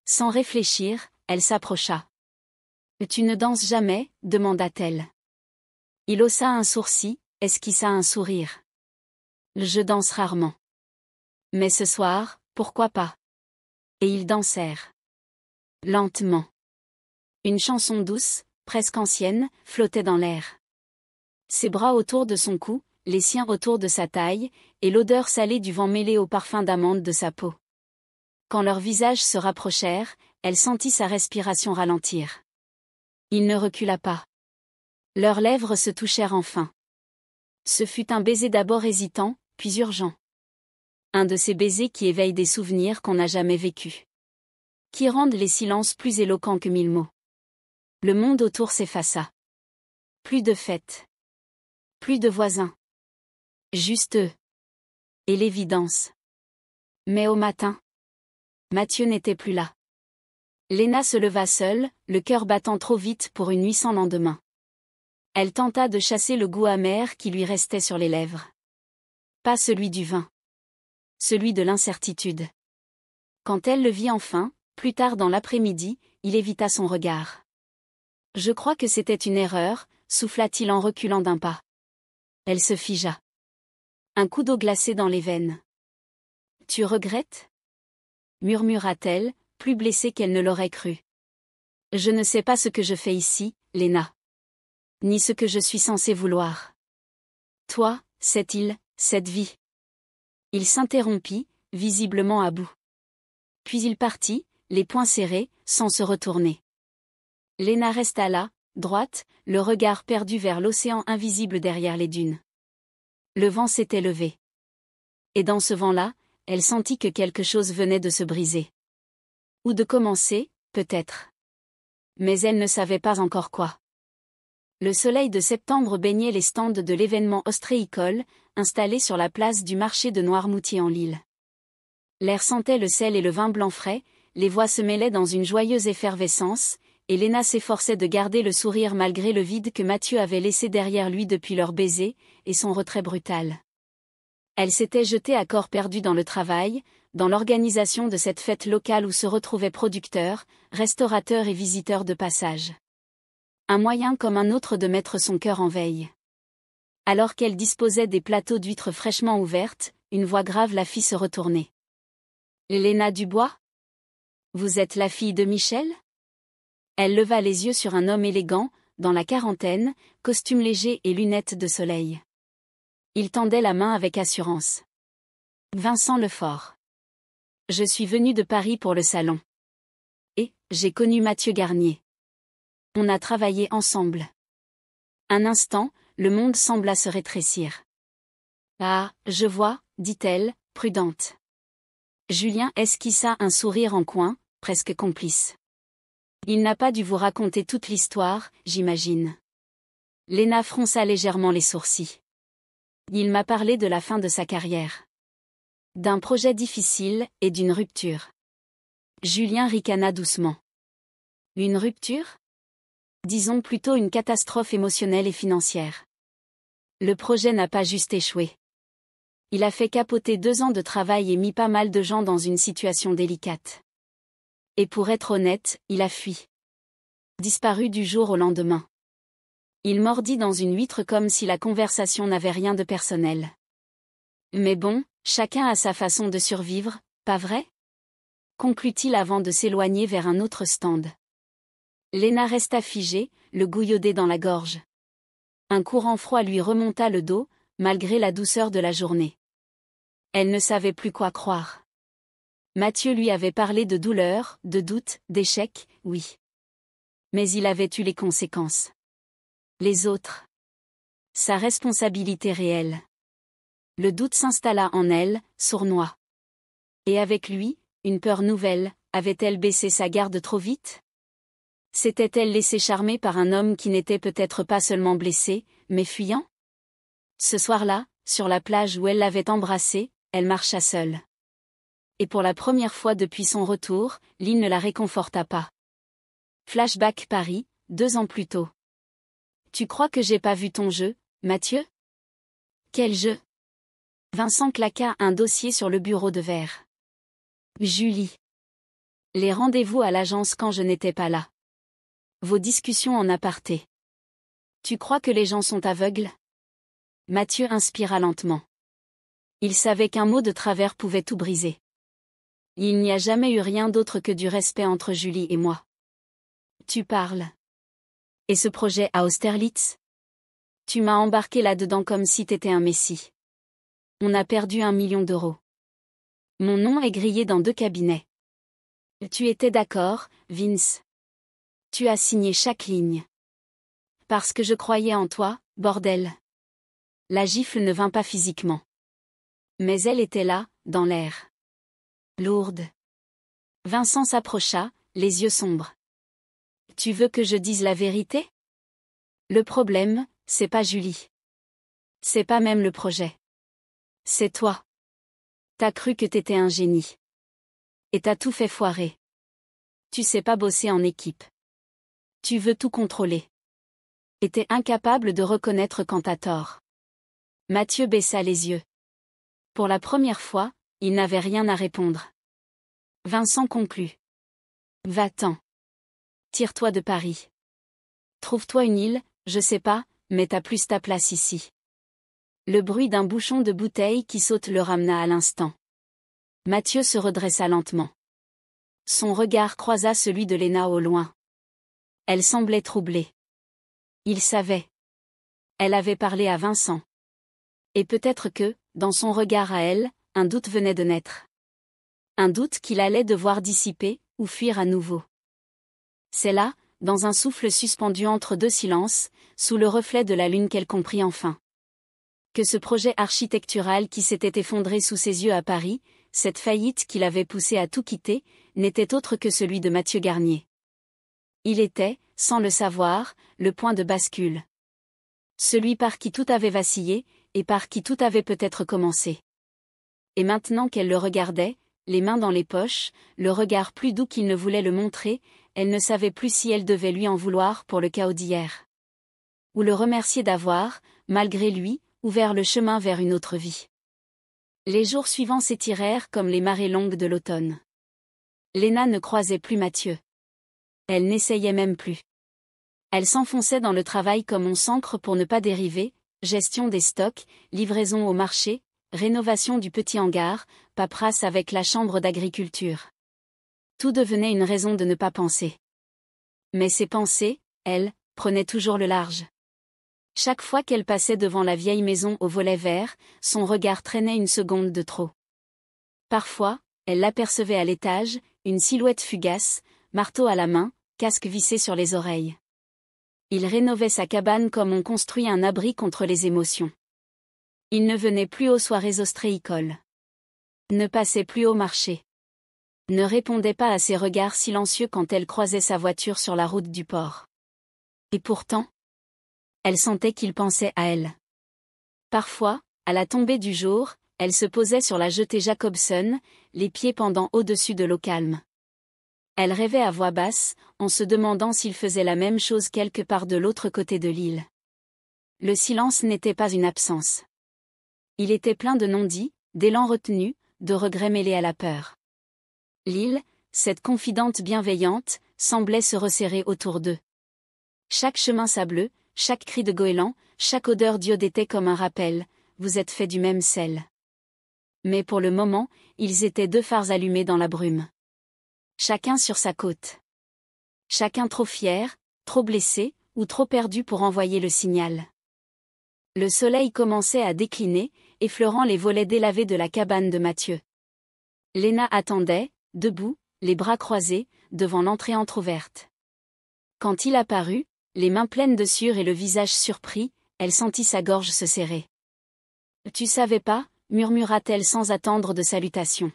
A: Sans réfléchir, elle s'approcha. « Tu ne danses jamais ?» demanda-t-elle. Il haussa un sourcil, esquissa un sourire. « Je danse rarement. Mais ce soir, pourquoi pas ?» Et ils dansèrent. Lentement. Une chanson douce, presque ancienne, flottait dans l'air. Ses bras autour de son cou, les siens autour de sa taille, et l'odeur salée du vent mêlée au parfum d'amande de sa peau. Quand leurs visages se rapprochèrent, elle sentit sa respiration ralentir. Il ne recula pas. Leurs lèvres se touchèrent enfin. Ce fut un baiser d'abord hésitant, puis urgent. Un de ces baisers qui éveillent des souvenirs qu'on n'a jamais vécus. Qui rendent les silences plus éloquents que 1000 mots. Le monde autour s'effaça. Plus de fêtes. Plus de voisins. Juste eux. Et l'évidence. Mais au matin, Mathieu n'était plus là. Léna se leva seule, le cœur battant trop vite pour une nuit sans lendemain. Elle tenta de chasser le goût amer qui lui restait sur les lèvres. Pas celui du vin. Celui de l'incertitude. Quand elle le vit enfin, plus tard dans l'après-midi, il évita son regard. Je crois que c'était une erreur, souffla-t-il en reculant d'un pas. Elle se figea. Un coup d'eau glacée dans les veines. Tu regrettes ? Murmura-t-elle, plus blessée qu'elle ne l'aurait cru. Je ne sais pas ce que je fais ici, Léna. Ni ce que je suis censée vouloir. Toi, cette île, cette vie. Il s'interrompit, visiblement à bout. Puis il partit, les poings serrés, sans se retourner. Léna resta là, droite, le regard perdu vers l'océan invisible derrière les dunes. Le vent s'était levé. Et dans ce vent-là, elle sentit que quelque chose venait de se briser. Ou de commencer, peut-être. Mais elle ne savait pas encore quoi. Le soleil de septembre baignait les stands de l'événement ostréicole, installé sur la place du marché de Noirmoutier-en-l'Île. L'air sentait le sel et le vin blanc frais, les voix se mêlaient dans une joyeuse effervescence, et Léna s'efforçait de garder le sourire malgré le vide que Mathieu avait laissé derrière lui depuis leur baiser, et son retrait brutal. Elle s'était jetée à corps perdu dans le travail, dans l'organisation de cette fête locale où se retrouvaient producteurs, restaurateurs et visiteurs de passage. Un moyen comme un autre de mettre son cœur en veille. Alors qu'elle disposait des plateaux d'huîtres fraîchement ouvertes, une voix grave la fit se retourner. Léna Dubois ? Vous êtes la fille de Michel ? Elle leva les yeux sur un homme élégant, dans la quarantaine, costume léger et lunettes de soleil. Il tendait la main avec assurance. Vincent Lefort. Je suis venu de Paris pour le salon. Et, j'ai connu Mathieu Garnier. On a travaillé ensemble. Un instant, le monde sembla se rétrécir. Ah, je vois, dit-elle, prudente. Julien esquissa un sourire en coin, presque complice. Il n'a pas dû vous raconter toute l'histoire, j'imagine. Léna fronça légèrement les sourcils. Il m'a parlé de la fin de sa carrière. D'un projet difficile, et d'une rupture. Julien ricana doucement. Une rupture ? Disons plutôt une catastrophe émotionnelle et financière. Le projet n'a pas juste échoué. Il a fait capoter 2 ans de travail et mis pas mal de gens dans une situation délicate. Et pour être honnête, il a fui. Disparu du jour au lendemain. Il mordit dans une huître comme si la conversation n'avait rien de personnel. Mais bon, chacun a sa façon de survivre, pas vrai ? Conclut-il avant de s'éloigner vers un autre stand. Léna resta figée, le goût iodé dans la gorge. Un courant froid lui remonta le dos, malgré la douceur de la journée. Elle ne savait plus quoi croire. Mathieu lui avait parlé de douleur, de doute, d'échec, oui. Mais il avait eu les conséquences. Les autres. Sa responsabilité réelle. Le doute s'installa en elle, sournois. Et avec lui, une peur nouvelle, avait-elle baissé sa garde trop vite ? S'était-elle laissée charmer par un homme qui n'était peut-être pas seulement blessé, mais fuyant ? Ce soir-là, sur la plage où elle l'avait embrassé, elle marcha seule. Et pour la première fois depuis son retour, l'île ne la réconforta pas. Flashback Paris, 2 ans plus tôt. Tu crois que j'ai pas vu ton jeu, Mathieu ? Quel jeu ? Vincent claqua un dossier sur le bureau de verre. Julie. Les rendez-vous à l'agence quand je n'étais pas là. Vos discussions en aparté. Tu crois que les gens sont aveugles ? Mathieu inspira lentement. Il savait qu'un mot de travers pouvait tout briser. Il n'y a jamais eu rien d'autre que du respect entre Julie et moi. Tu parles. Et ce projet à Austerlitz ? Tu m'as embarqué là-dedans comme si t'étais un messie. On a perdu 1 million d'euros. Mon nom est grillé dans 2 cabinets. Tu étais d'accord, Vince. Tu as signé chaque ligne. Parce que je croyais en toi, bordel. La gifle ne vint pas physiquement. Mais elle était là, dans l'air. Lourde. Vincent s'approcha, les yeux sombres. Tu veux que je dise la vérité ? Le problème, c'est pas Julie. C'est pas même le projet. C'est toi. T'as cru que t'étais un génie. Et t'as tout fait foirer. Tu sais pas bosser en équipe. Tu veux tout contrôler. Et t'es incapable de reconnaître quand t'as tort. Mathieu baissa les yeux. Pour la première fois, il n'avait rien à répondre. Vincent conclut. Va-t'en. Tire-toi de Paris. Trouve-toi une île, je sais pas, mais t'as plus ta place ici. Le bruit d'un bouchon de bouteille qui saute le ramena à l'instant. Mathieu se redressa lentement. Son regard croisa celui de Léna au loin. Elle semblait troublée. Il savait. Elle avait parlé à Vincent. Et peut-être que, dans son regard à elle, un doute venait de naître. Un doute qu'il allait devoir dissiper, ou fuir à nouveau. C'est là, dans un souffle suspendu entre deux silences, sous le reflet de la lune qu'elle comprit enfin. Que ce projet architectural qui s'était effondré sous ses yeux à Paris, cette faillite qui l'avait poussé à tout quitter, n'était autre que celui de Mathieu Garnier. Il était, sans le savoir, le point de bascule. Celui par qui tout avait vacillé, et par qui tout avait peut-être commencé. Et maintenant qu'elle le regardait, les mains dans les poches, le regard plus doux qu'il ne voulait le montrer, elle ne savait plus si elle devait lui en vouloir pour le chaos d'hier. Ou le remercier d'avoir, malgré lui, ouvert le chemin vers une autre vie. Les jours suivants s'étirèrent comme les marées longues de l'automne. Léna ne croisait plus Mathieu. Elle n'essayait même plus. Elle s'enfonçait dans le travail comme on s'ancre pour ne pas dériver, gestion des stocks, livraison au marché, rénovation du petit hangar, paperasse avec la chambre d'agriculture. Tout devenait une raison de ne pas penser. Mais ses pensées, elles, prenaient toujours le large. Chaque fois qu'elle passait devant la vieille maison au volet vert, son regard traînait une seconde de trop. Parfois, elle l'apercevait à l'étage, une silhouette fugace, marteau à la main, casque vissé sur les oreilles. Il rénovait sa cabane comme on construit un abri contre les émotions. Il ne venait plus aux soirées ostréicoles. Ne passait plus au marché. Ne répondait pas à ses regards silencieux quand elle croisait sa voiture sur la route du port. Et pourtant, elle sentait qu'il pensait à elle. Parfois, à la tombée du jour, elle se posait sur la jetée Jacobson, les pieds pendant au-dessus de l'eau calme. Elle rêvait à voix basse, en se demandant s'il faisait la même chose quelque part de l'autre côté de l'île. Le silence n'était pas une absence. Il était plein de non-dits, d'élan retenus, de regrets mêlés à la peur. L'île, cette confidente bienveillante, semblait se resserrer autour d'eux. Chaque chemin sableux, chaque cri de goéland, chaque odeur d'iode était comme un rappel, vous êtes faits du même sel. Mais pour le moment, ils étaient deux phares allumés dans la brume. Chacun sur sa côte. Chacun trop fier, trop blessé, ou trop perdu pour envoyer le signal. Le soleil commençait à décliner, effleurant les volets délavés de la cabane de Mathieu. Léna attendait, debout, les bras croisés, devant l'entrée entr'ouverte. Quand il apparut, les mains pleines de sueur et le visage surpris, elle sentit sa gorge se serrer. « Tu savais pas » murmura-t-elle sans attendre de salutation.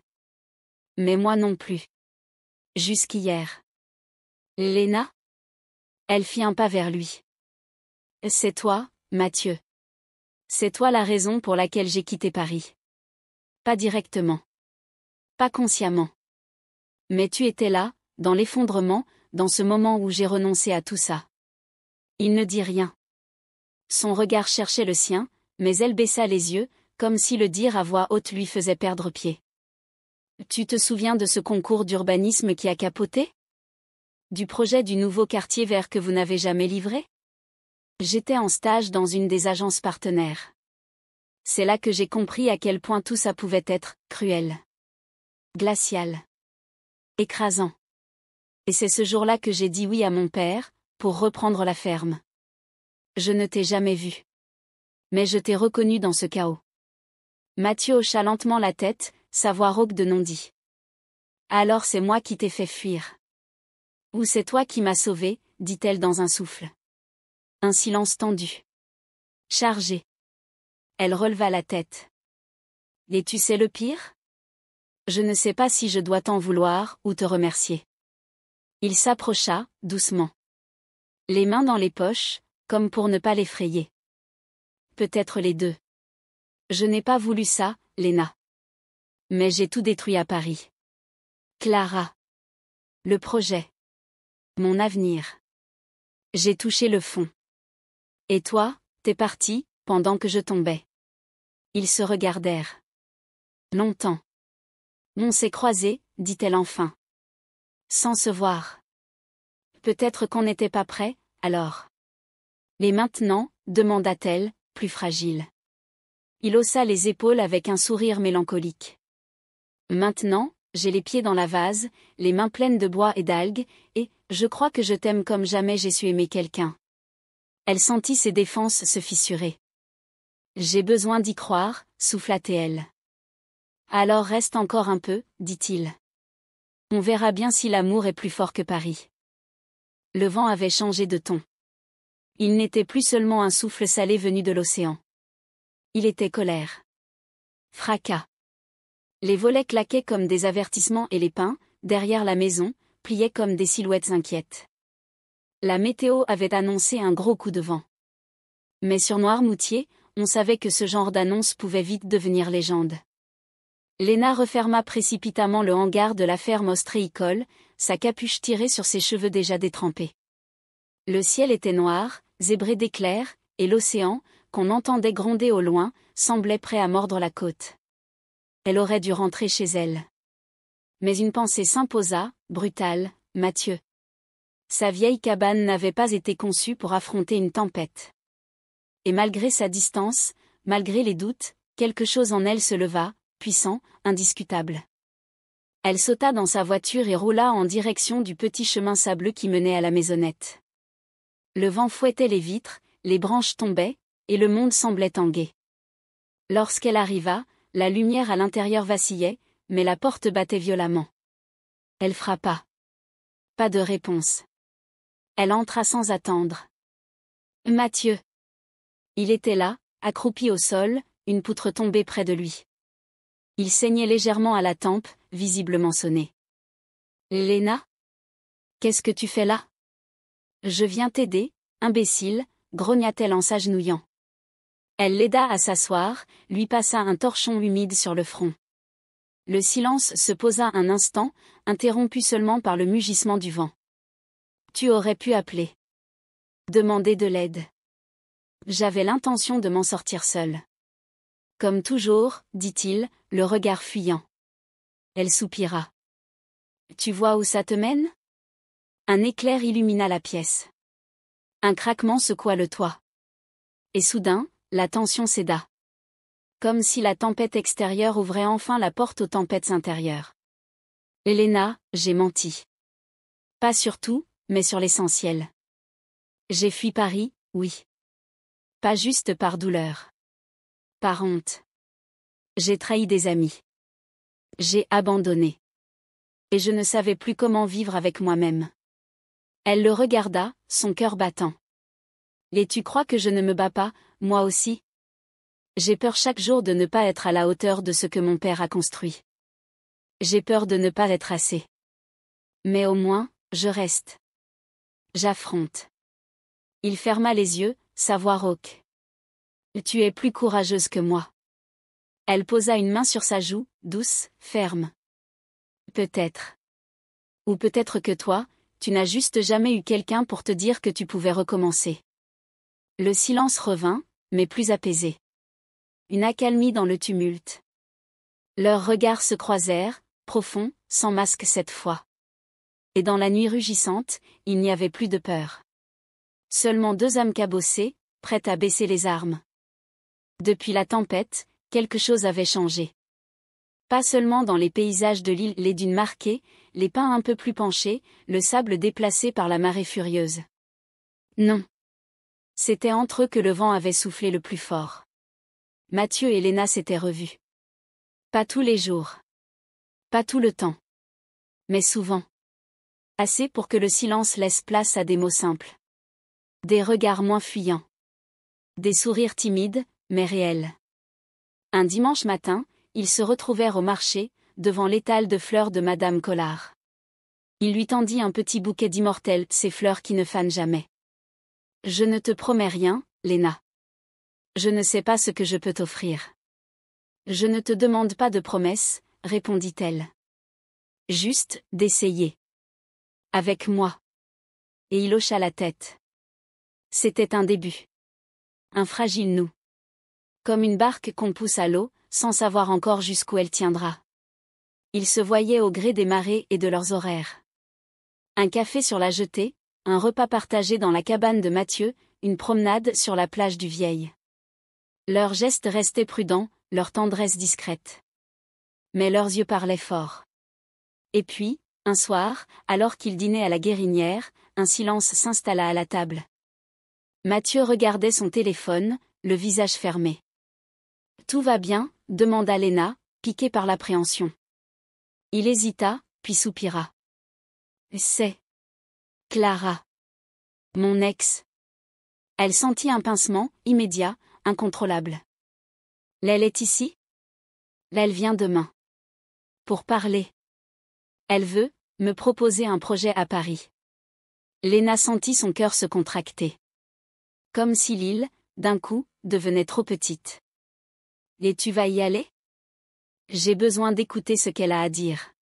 A: « Mais moi non plus. Jusqu'hier. » « Léna ?» Elle fit un pas vers lui. « C'est toi, Mathieu. C'est toi la raison pour laquelle j'ai quitté Paris. Pas directement. Pas consciemment. Mais tu étais là, dans l'effondrement, dans ce moment où j'ai renoncé à tout ça. » Il ne dit rien. Son regard cherchait le sien, mais elle baissa les yeux, comme si le dire à voix haute lui faisait perdre pied. « Tu te souviens de ce concours d'urbanisme qui a capoté ? Du projet du nouveau quartier vert que vous n'avez jamais livré ? J'étais en stage dans une des agences partenaires. C'est là que j'ai compris à quel point tout ça pouvait être cruel. Glacial. Écrasant. Et c'est ce jour-là que j'ai dit oui à mon père, pour reprendre la ferme. Je ne t'ai jamais vu. Mais je t'ai reconnu dans ce chaos. » Mathieu hocha lentement la tête, sa voix rauque de non-dit. « Alors c'est moi qui t'ai fait fuir. » « Ou c'est toi qui m'as sauvé, » dit-elle dans un souffle. Un silence tendu. Chargé. Elle releva la tête. « Et tu sais le pire ? Je ne sais pas si je dois t'en vouloir ou te remercier. » Il s'approcha, doucement. Les mains dans les poches, comme pour ne pas l'effrayer. « Peut-être les deux. Je n'ai pas voulu ça, Léna. Mais j'ai tout détruit à Paris. Clara. Le projet. Mon avenir. J'ai touché le fond. Et toi, t'es parti, pendant que je tombais. Ils se regardèrent. Longtemps. On s'est croisés, dit-elle enfin. Sans se voir. Peut-être qu'on n'était pas prêt, alors. Mais maintenant, demanda-t-elle, plus fragile. Il haussa les épaules avec un sourire mélancolique. Maintenant, j'ai les pieds dans la vase, les mains pleines de bois et d'algues, et je crois que je t'aime comme jamais j'ai su aimer quelqu'un. Elle sentit ses défenses se fissurer. J'ai besoin d'y croire, souffla-t-elle. Alors reste encore un peu, dit-il. On verra bien si l'amour est plus fort que Paris. Le vent avait changé de ton. Il n'était plus seulement un souffle salé venu de l'océan. Il était colère. Fracas. Les volets claquaient comme des avertissements et les pins, derrière la maison, pliaient comme des silhouettes inquiètes. La météo avait annoncé un gros coup de vent. Mais sur Noirmoutier, on savait que ce genre d'annonce pouvait vite devenir légende. Léna referma précipitamment le hangar de la ferme ostréicole, sa capuche tirée sur ses cheveux déjà détrempés. Le ciel était noir, zébré d'éclairs, et l'océan, qu'on entendait gronder au loin, semblait prêt à mordre la côte. Elle aurait dû rentrer chez elle. Mais une pensée s'imposa, brutale, Mathieu. Sa vieille cabane n'avait pas été conçue pour affronter une tempête. Et malgré sa distance, malgré les doutes, quelque chose en elle se leva, puissant, indiscutable. Elle sauta dans sa voiture et roula en direction du petit chemin sableux qui menait à la maisonnette. Le vent fouettait les vitres, les branches tombaient, et le monde semblait tanguer. Lorsqu'elle arriva, la lumière à l'intérieur vacillait, mais la porte battait violemment. Elle frappa. Pas de réponse. Elle entra sans attendre. Mathieu. Il était là, accroupi au sol, une poutre tombée près de lui. Il saignait légèrement à la tempe, visiblement sonné. Léna? Qu'est-ce que tu fais là? Je viens t'aider, imbécile, grogna-t-elle en s'agenouillant. Elle l'aida à s'asseoir, lui passa un torchon humide sur le front. Le silence se posa un instant, interrompu seulement par le mugissement du vent. Tu aurais pu appeler. Demander de l'aide. J'avais l'intention de m'en sortir seule. Comme toujours, dit-il, le regard fuyant. Elle soupira. Tu vois où ça te mène? Un éclair illumina la pièce. Un craquement secoua le toit. Et soudain, la tension céda. Comme si la tempête extérieure ouvrait enfin la porte aux tempêtes intérieures. Léna, j'ai menti. Pas sur tout, mais sur l'essentiel. J'ai fui Paris, oui. Pas juste par douleur. Par honte. J'ai trahi des amis. J'ai abandonné. Et je ne savais plus comment vivre avec moi-même. Elle le regarda, son cœur battant. Et tu crois que je ne me bats pas, moi aussi? J'ai peur chaque jour de ne pas être à la hauteur de ce que mon père a construit. J'ai peur de ne pas être assez. Mais au moins, je reste. J'affronte. Il ferma les yeux, sa voix rauque. Tu es plus courageuse que moi. Elle posa une main sur sa joue, douce, ferme. Peut-être. Ou peut-être que toi, tu n'as juste jamais eu quelqu'un pour te dire que tu pouvais recommencer. Le silence revint, mais plus apaisé. Une accalmie dans le tumulte. Leurs regards se croisèrent, profonds, sans masque cette fois. Et dans la nuit rugissante, il n'y avait plus de peur. Seulement deux âmes cabossées, prêtes à baisser les armes. Depuis la tempête, quelque chose avait changé. Pas seulement dans les paysages de l'île, les dunes marquées, les pins un peu plus penchés, le sable déplacé par la marée furieuse. Non. C'était entre eux que le vent avait soufflé le plus fort. Mathieu et Léna s'étaient revus. Pas tous les jours. Pas tout le temps. Mais souvent. Assez pour que le silence laisse place à des mots simples. Des regards moins fuyants. Des sourires timides, mais réels. Un dimanche matin, ils se retrouvèrent au marché, devant l'étal de fleurs de Madame Collard. Il lui tendit un petit bouquet d'immortelles, ces fleurs qui ne fanent jamais. Je ne te promets rien, Léna. Je ne sais pas ce que je peux t'offrir. Je ne te demande pas de promesses, répondit-elle. Juste, d'essayer. Avec moi. Et il hocha la tête. C'était un début. Un fragile nous. Comme une barque qu'on pousse à l'eau, sans savoir encore jusqu'où elle tiendra. Ils se voyaient au gré des marées et de leurs horaires. Un café sur la jetée, un repas partagé dans la cabane de Mathieu, une promenade sur la plage du Vieil. Leurs gestes restaient prudents, leur tendresse discrète. Mais leurs yeux parlaient fort. Et puis, un soir, alors qu'ils dînaient à la Guérinière, un silence s'installa à la table. Mathieu regardait son téléphone, le visage fermé. « Tout va bien ?» demanda Léna, piquée par l'appréhension. Il hésita, puis soupira. « C'est Clara. Mon ex. » Elle sentit un pincement, immédiat, incontrôlable. « Elle est ici ? » Elle vient demain. Pour parler. Elle veut me proposer un projet à Paris. Léna sentit son cœur se contracter. Comme si l'île, d'un coup, devenait trop petite. Et tu vas y aller ? J'ai besoin d'écouter ce qu'elle a à dire.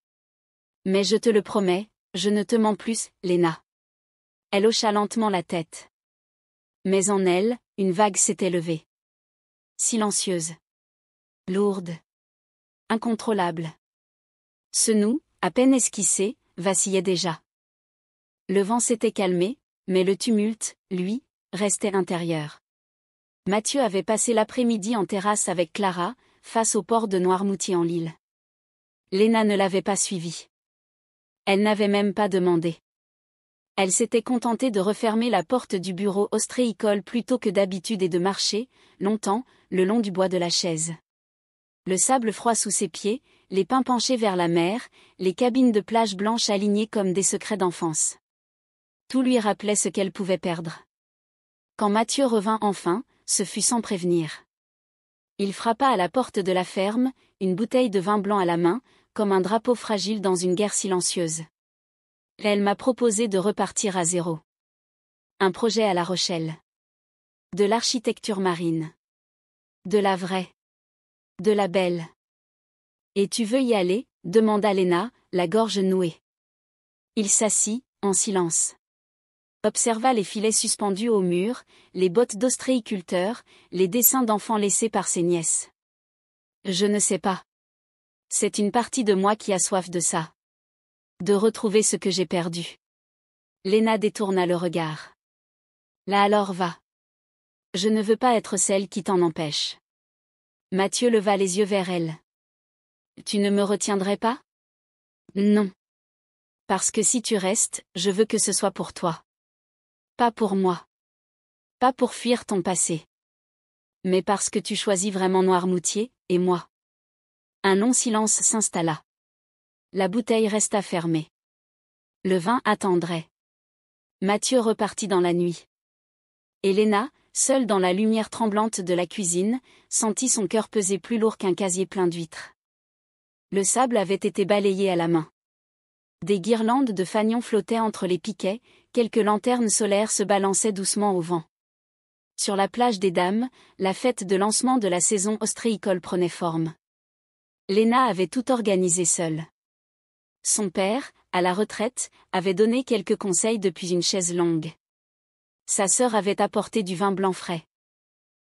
A: Mais je te le promets, je ne te mens plus, Léna. Elle hocha lentement la tête. Mais en elle, une vague s'était levée. Silencieuse. Lourde. Incontrôlable. Ce nous, à peine esquissé, vacillait déjà. Le vent s'était calmé, mais le tumulte, lui, restait intérieur. Mathieu avait passé l'après-midi en terrasse avec Clara, face au port de Noirmoutier-en-l'Île. Léna ne l'avait pas suivi. Elle n'avait même pas demandé. Elle s'était contentée de refermer la porte du bureau ostréicole plutôt que d'habitude et de marcher, longtemps, le long du bois de la chaise. Le sable froid sous ses pieds, les pins penchés vers la mer, les cabines de plage blanches alignées comme des secrets d'enfance. Tout lui rappelait ce qu'elle pouvait perdre. Quand Mathieu revint enfin, ce fut sans prévenir. Il frappa à la porte de la ferme, une bouteille de vin blanc à la main, comme un drapeau fragile dans une guerre silencieuse. Elle m'a proposé de repartir à zéro. Un projet à La Rochelle. De l'architecture marine. De la vraie. De la belle. Et tu veux y aller ? Demanda Léna, la gorge nouée. Il s'assit, en silence. Observa les filets suspendus au mur, les bottes d'ostréiculteur, les dessins d'enfants laissés par ses nièces. Je ne sais pas. C'est une partie de moi qui a soif de ça. De retrouver ce que j'ai perdu. Léna détourna le regard. Là alors va. Je ne veux pas être celle qui t'en empêche. Mathieu leva les yeux vers elle. Tu ne me retiendrais pas ? Non. Parce que si tu restes, je veux que ce soit pour toi. Pas pour moi. Pas pour fuir ton passé. Mais parce que tu choisis vraiment Noirmoutier, et moi. Un long silence s'installa. La bouteille resta fermée. Le vin attendrait. Mathieu repartit dans la nuit. Et Léna, seule dans la lumière tremblante de la cuisine, sentit son cœur peser plus lourd qu'un casier plein d'huîtres. Le sable avait été balayé à la main. Des guirlandes de fanions flottaient entre les piquets, quelques lanternes solaires se balançaient doucement au vent. Sur la plage des Dames, la fête de lancement de la saison ostréicole prenait forme. Léna avait tout organisé seule. Son père, à la retraite, avait donné quelques conseils depuis une chaise longue. Sa sœur avait apporté du vin blanc frais.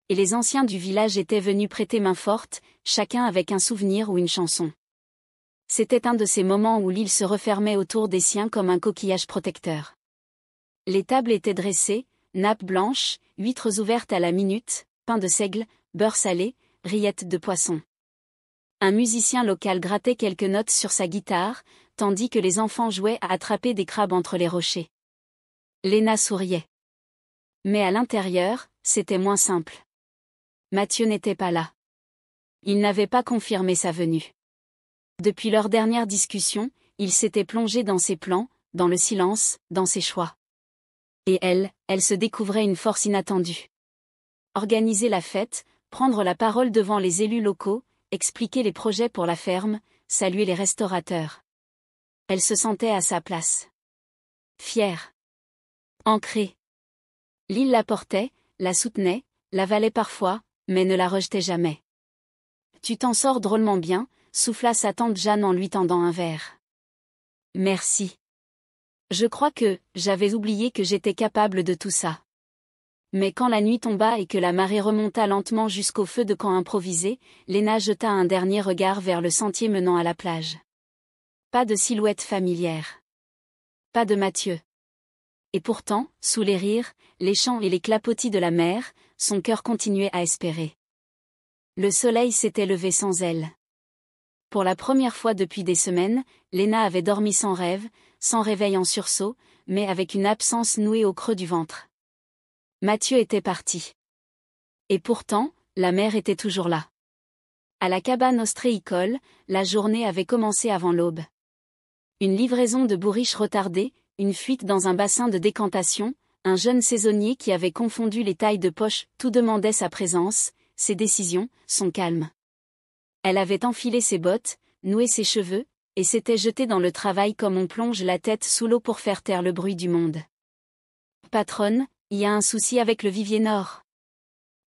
A: Et les anciens du village étaient venus prêter main forte, chacun avec un souvenir ou une chanson. C'était un de ces moments où l'île se refermait autour des siens comme un coquillage protecteur. Les tables étaient dressées, nappes blanches, huîtres ouvertes à la minute, pain de seigle, beurre salé, rillettes de poisson. Un musicien local grattait quelques notes sur sa guitare, tandis que les enfants jouaient à attraper des crabes entre les rochers. Léna souriait. Mais à l'intérieur, c'était moins simple. Mathieu n'était pas là. Il n'avait pas confirmé sa venue. Depuis leur dernière discussion, il s'était plongé dans ses plans, dans le silence, dans ses choix. Et elle se découvrait une force inattendue. Organiser la fête, prendre la parole devant les élus locaux, expliquer les projets pour la ferme, saluer les restaurateurs. Elle se sentait à sa place. Fière. Ancrée. L'île la portait, la soutenait, l'avalait parfois, mais ne la rejetait jamais. Tu t'en sors drôlement bien, souffla sa tante Jeanne en lui tendant un verre. Merci. Je crois que, j'avais oublié que j'étais capable de tout ça. Mais quand la nuit tomba et que la marée remonta lentement jusqu'au feu de camp improvisé, Léna jeta un dernier regard vers le sentier menant à la plage. Pas de silhouette familière. Pas de Mathieu. Et pourtant, sous les rires, les chants et les clapotis de la mer, son cœur continuait à espérer. Le soleil s'était levé sans elle. Pour la première fois depuis des semaines, Léna avait dormi sans rêve, sans réveil en sursaut, mais avec une absence nouée au creux du ventre. Mathieu était parti. Et pourtant, la mer était toujours là. À la cabane ostréicole, la journée avait commencé avant l'aube. Une livraison de bourriches retardée, une fuite dans un bassin de décantation, un jeune saisonnier qui avait confondu les tailles de poche, tout demandait sa présence, ses décisions, son calme. Elle avait enfilé ses bottes, noué ses cheveux, et s'était jetée dans le travail comme on plonge la tête sous l'eau pour faire taire le bruit du monde. « Patronne, il y a un souci avec le Vivier Nord. »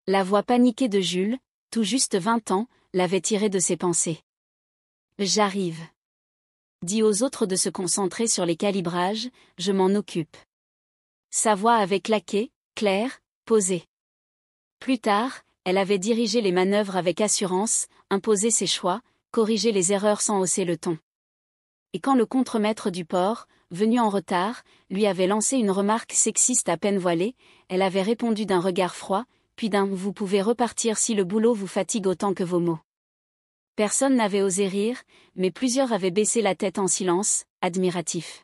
A: La voix paniquée de Jules, tout juste 20 ans, l'avait tiré de ses pensées. « J'arrive. » Dit aux autres de se concentrer sur les calibrages, je m'en occupe. Sa voix avait claqué, claire, posée. Plus tard, elle avait dirigé les manœuvres avec assurance, imposé ses choix, corrigé les erreurs sans hausser le ton. Et quand le contremaître du port, venu en retard, lui avait lancé une remarque sexiste à peine voilée, elle avait répondu d'un regard froid, puis d'un « vous pouvez repartir si le boulot vous fatigue autant que vos mots ». Personne n'avait osé rire, mais plusieurs avaient baissé la tête en silence, admiratifs.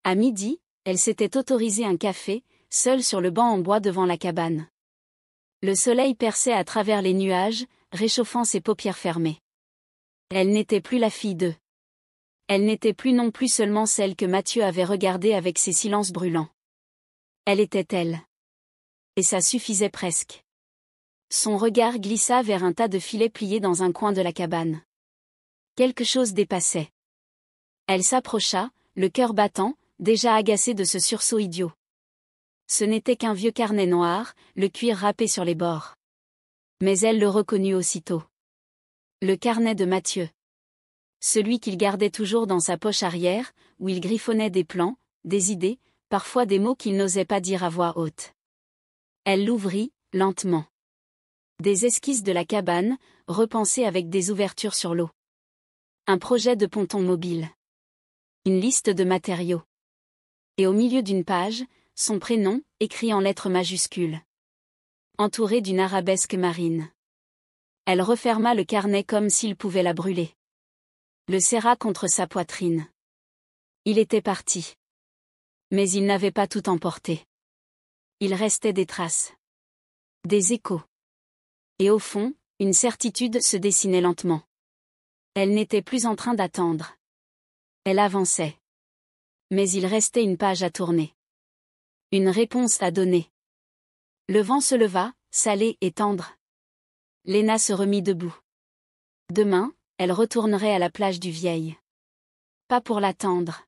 A: À midi, elle s'était autorisée un café, seule sur le banc en bois devant la cabane. Le soleil perçait à travers les nuages, réchauffant ses paupières fermées. Elle n'était plus la fille d'eux. Elle n'était plus non plus seulement celle que Mathieu avait regardée avec ses silences brûlants. Elle était elle. Et ça suffisait presque. Son regard glissa vers un tas de filets pliés dans un coin de la cabane. Quelque chose dépassait. Elle s'approcha, le cœur battant, déjà agacée de ce sursaut idiot. Ce n'était qu'un vieux carnet noir, le cuir râpé sur les bords. Mais elle le reconnut aussitôt. Le carnet de Mathieu. Celui qu'il gardait toujours dans sa poche arrière, où il griffonnait des plans, des idées, parfois des mots qu'il n'osait pas dire à voix haute. Elle l'ouvrit, lentement. Des esquisses de la cabane, repensées avec des ouvertures sur l'eau. Un projet de ponton mobile. Une liste de matériaux. Et au milieu d'une page, son prénom, écrit en lettres majuscules. Entouré d'une arabesque marine. Elle referma le carnet comme s'il pouvait la brûler. Le serra contre sa poitrine. Il était parti. Mais il n'avait pas tout emporté. Il restait des traces. Des échos. Et au fond, une certitude se dessinait lentement. Elle n'était plus en train d'attendre. Elle avançait. Mais il restait une page à tourner. Une réponse à donner. Le vent se leva, salé et tendre. Léna se remit debout. Demain, elle retournerait à la plage du Vieil. Pas pour l'attendre.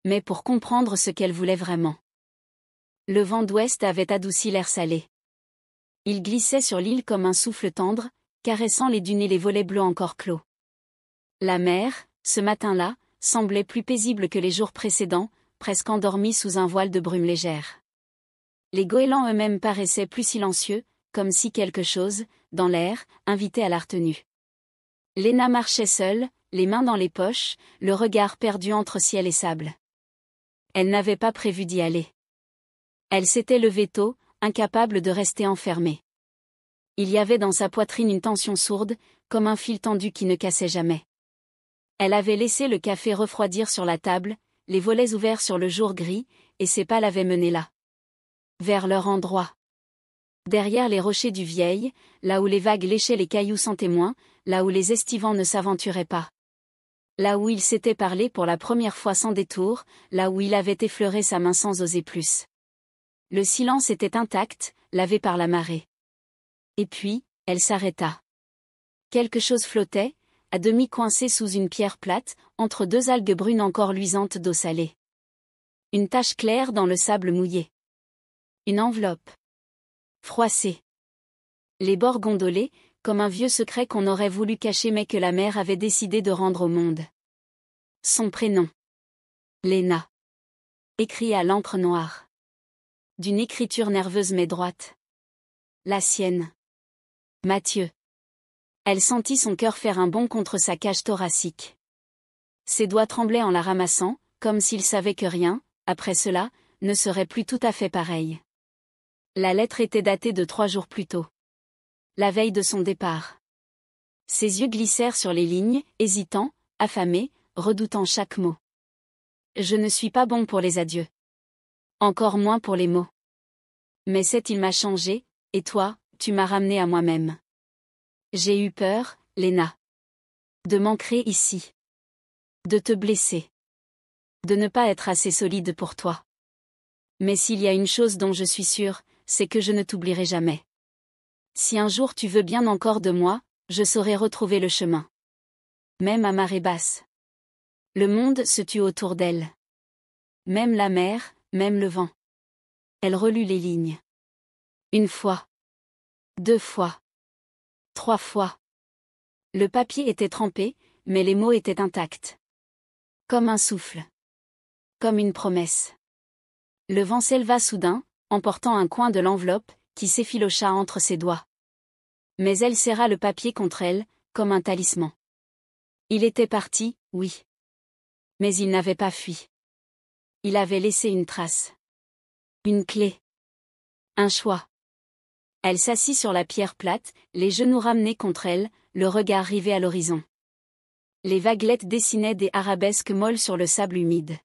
A: Mais pour comprendre ce qu'elle voulait vraiment. Le vent d'ouest avait adouci l'air salé. Il glissait sur l'île comme un souffle tendre, caressant les dunes et les volets bleus encore clos. La mer, ce matin-là, semblait plus paisible que les jours précédents, presque endormie sous un voile de brume légère. Les goélands eux-mêmes paraissaient plus silencieux, comme si quelque chose, dans l'air, invitait à la retenue. Léna marchait seule, les mains dans les poches, le regard perdu entre ciel et sable. Elle n'avait pas prévu d'y aller. Elle s'était levée tôt, incapable de rester enfermée. Il y avait dans sa poitrine une tension sourde, comme un fil tendu qui ne cassait jamais. Elle avait laissé le café refroidir sur la table, les volets ouverts sur le jour gris, et ses pas l'avaient menée là. Vers leur endroit. Derrière les rochers du Vieil, là où les vagues léchaient les cailloux sans témoin, là où les estivants ne s'aventuraient pas. Là où il s'était parlé pour la première fois sans détour, là où il avait effleuré sa main sans oser plus. Le silence était intact, lavé par la marée. Et puis, elle s'arrêta. Quelque chose flottait, à demi coincé sous une pierre plate, entre deux algues brunes encore luisantes d'eau salée. Une tache claire dans le sable mouillé. Une enveloppe. Froissée. Les bords gondolés, comme un vieux secret qu'on aurait voulu cacher mais que la mer avait décidé de rendre au monde. Son prénom. Léna. Écrit à l'encre noire. D'une écriture nerveuse mais droite. La sienne. Mathieu. Elle sentit son cœur faire un bond contre sa cage thoracique. Ses doigts tremblaient en la ramassant, comme s'il savait que rien, après cela, ne serait plus tout à fait pareil. La lettre était datée de 3 jours plus tôt. La veille de son départ. Ses yeux glissèrent sur les lignes, hésitants, affamés, redoutant chaque mot. Je ne suis pas bon pour les adieux. Encore moins pour les mots. Mais il m'a changé, et toi, tu m'as ramené à moi-même. J'ai eu peur, Léna. De m'ancrer ici. De te blesser. De ne pas être assez solide pour toi. Mais s'il y a une chose dont je suis sûre, c'est que je ne t'oublierai jamais. Si un jour tu veux bien encore de moi, je saurai retrouver le chemin. Même à marée basse. Le monde se tue autour d'elle. Même la mer, même le vent. Elle relut les lignes. 1 fois. 2 fois. 3 fois. Le papier était trempé, mais les mots étaient intacts. Comme un souffle. Comme une promesse. Le vent s'éleva soudain, emportant un coin de l'enveloppe, qui s'effilocha entre ses doigts. Mais elle serra le papier contre elle, comme un talisman. Il était parti, oui. Mais il n'avait pas fui. Il avait laissé une trace. Une clé. Un choix. Elle s'assit sur la pierre plate, les genoux ramenés contre elle, le regard rivé à l'horizon. Les vaguelettes dessinaient des arabesques molles sur le sable humide.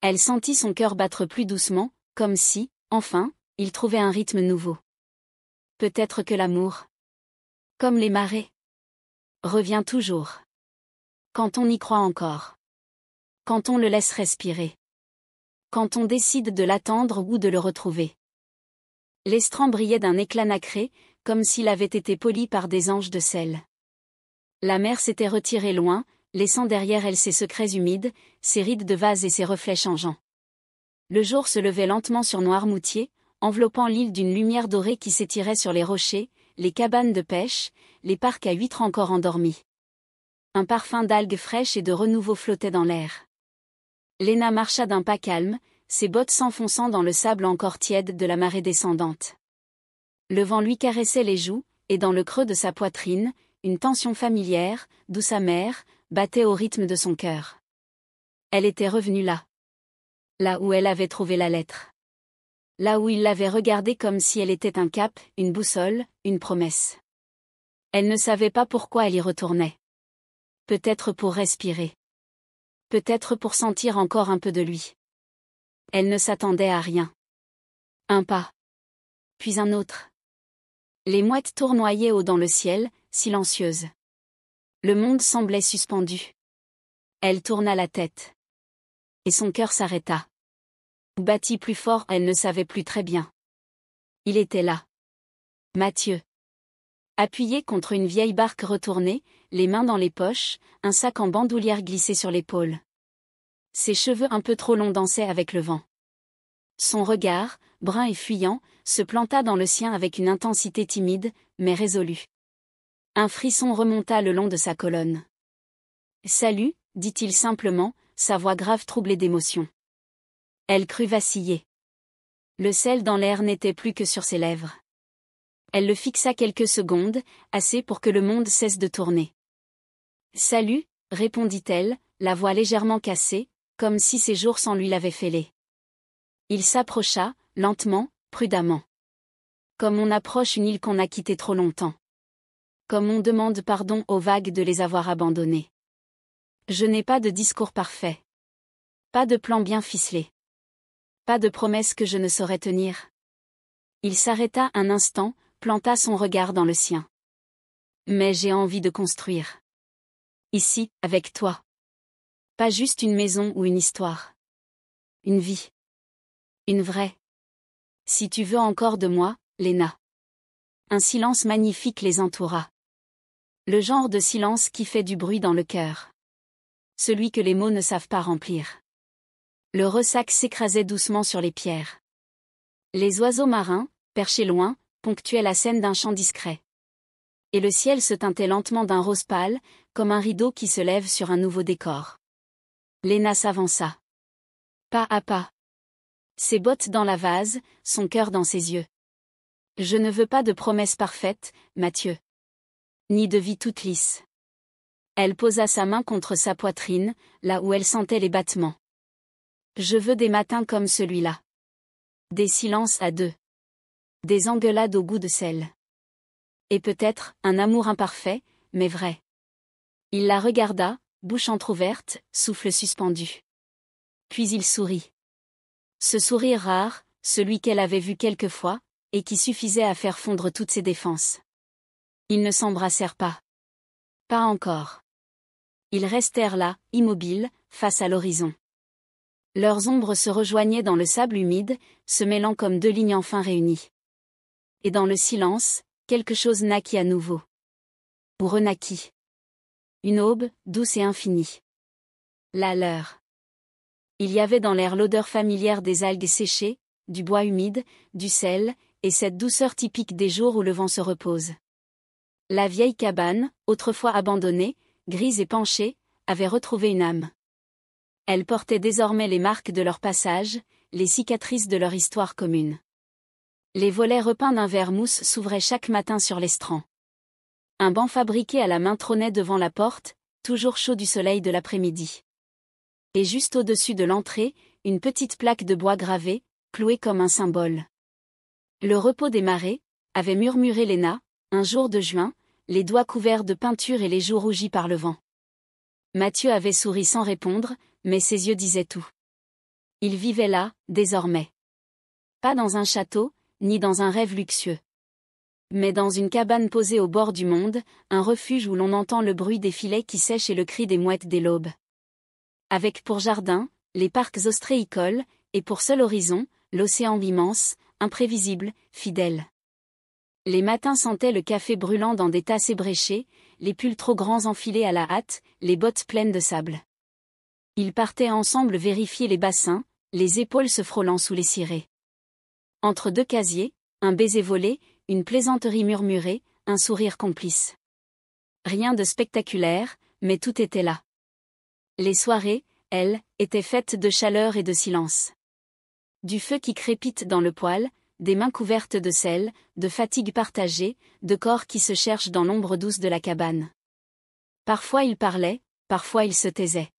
A: Elle sentit son cœur battre plus doucement, comme si, enfin, il trouvait un rythme nouveau. Peut-être que l'amour, comme les marées, revient toujours. Quand on y croit encore. Quand on le laisse respirer. Quand on décide de l'attendre ou de le retrouver. L'estran brillait d'un éclat nacré, comme s'il avait été poli par des anges de sel. La mer s'était retirée loin, laissant derrière elle ses secrets humides, ses rides de vase et ses reflets changeants. Le jour se levait lentement sur Noirmoutier, enveloppant l'île d'une lumière dorée qui s'étirait sur les rochers, les cabanes de pêche, les parcs à huîtres encore endormis. Un parfum d'algues fraîches et de renouveau flottait dans l'air. Léna marcha d'un pas calme, ses bottes s'enfonçant dans le sable encore tiède de la marée descendante. Le vent lui caressait les joues, et dans le creux de sa poitrine, une tension familière, douce amère, battait au rythme de son cœur. Elle était revenue là. Là où elle avait trouvé la lettre. Là où il l'avait regardée comme si elle était un cap, une boussole, une promesse. Elle ne savait pas pourquoi elle y retournait. Peut-être pour respirer. Peut-être pour sentir encore un peu de lui. Elle ne s'attendait à rien. Un pas. Puis un autre. Les mouettes tournoyaient haut dans le ciel, silencieuses. Le monde semblait suspendu. Elle tourna la tête. Et son cœur s'arrêta. Ou battit plus fort, elle ne savait plus très bien. Il était là. Mathieu. Appuyé contre une vieille barque retournée, les mains dans les poches, un sac en bandoulière glissé sur l'épaule. Ses cheveux un peu trop longs dansaient avec le vent. Son regard, brun et fuyant, se planta dans le sien avec une intensité timide, mais résolue. Un frisson remonta le long de sa colonne. « Salut », dit-il simplement, sa voix grave troublée d'émotion. Elle crut vaciller. Le sel dans l'air n'était plus que sur ses lèvres. Elle le fixa quelques secondes, assez pour que le monde cesse de tourner. « Salut », répondit-elle, la voix légèrement cassée, comme si ses jours sans lui l'avaient fêlée. Il s'approcha, lentement, prudemment. Comme on approche une île qu'on a quittée trop longtemps. Comme on demande pardon aux vagues de les avoir abandonnées. Je n'ai pas de discours parfait. Pas de plan bien ficelé. Pas de promesse que je ne saurais tenir. Il s'arrêta un instant, planta son regard dans le sien. Mais j'ai envie de construire. Ici, avec toi. Pas juste une maison ou une histoire. Une vie. Une vraie. Si tu veux encore de moi, Léna. Un silence magnifique les entoura. Le genre de silence qui fait du bruit dans le cœur. Celui que les mots ne savent pas remplir. Le ressac s'écrasait doucement sur les pierres. Les oiseaux marins, perchés loin, ponctuaient la scène d'un chant discret. Et le ciel se teintait lentement d'un rose pâle, comme un rideau qui se lève sur un nouveau décor. Léna s'avança. Pas à pas. Ses bottes dans la vase, son cœur dans ses yeux. Je ne veux pas de promesses parfaites, Mathieu. Ni de vie toute lisse. Elle posa sa main contre sa poitrine, là où elle sentait les battements. Je veux des matins comme celui-là. Des silences à deux. Des engueulades au goût de sel. Et peut-être, un amour imparfait, mais vrai. Il la regarda, bouche entr'ouverte, souffle suspendu. Puis il sourit. Ce sourire rare, celui qu'elle avait vu quelquefois, et qui suffisait à faire fondre toutes ses défenses. Ils ne s'embrassèrent pas. Pas encore. Ils restèrent là, immobiles, face à l'horizon. Leurs ombres se rejoignaient dans le sable humide, se mêlant comme deux lignes enfin réunies. Et dans le silence, quelque chose naquit à nouveau. Ou renaquit. Une aube, douce et infinie. La leur. Il y avait dans l'air l'odeur familière des algues séchées, du bois humide, du sel, et cette douceur typique des jours où le vent se repose. La vieille cabane, autrefois abandonnée, grise et penchée, avait retrouvé une âme. Elle portait désormais les marques de leur passage, les cicatrices de leur histoire commune. Les volets repeints d'un vert mousse s'ouvraient chaque matin sur l'estran. Un banc fabriqué à la main trônait devant la porte, toujours chaud du soleil de l'après-midi. Et juste au-dessus de l'entrée, une petite plaque de bois gravé, clouée comme un symbole. Le repos des marais, avait murmuré Léna, un jour de juin, les doigts couverts de peinture et les joues rougies par le vent. Mathieu avait souri sans répondre, mais ses yeux disaient tout. Il vivait là, désormais. Pas dans un château, ni dans un rêve luxueux. Mais dans une cabane posée au bord du monde, un refuge où l'on entend le bruit des filets qui sèchent et le cri des mouettes dès l'aube. Avec pour jardin, les parcs ostréicoles, et pour seul horizon, l'océan immense, imprévisible, fidèle. Les matins sentaient le café brûlant dans des tasses ébréchées, les pulls trop grands enfilés à la hâte, les bottes pleines de sable. Ils partaient ensemble vérifier les bassins, les épaules se frôlant sous les cirés. Entre deux casiers, un baiser volé, une plaisanterie murmurée, un sourire complice. Rien de spectaculaire, mais tout était là. Les soirées, elles, étaient faites de chaleur et de silence. Du feu qui crépite dans le poêle, des mains couvertes de sel, de fatigue partagée, de corps qui se cherchent dans l'ombre douce de la cabane. Parfois ils parlaient, parfois ils se taisaient.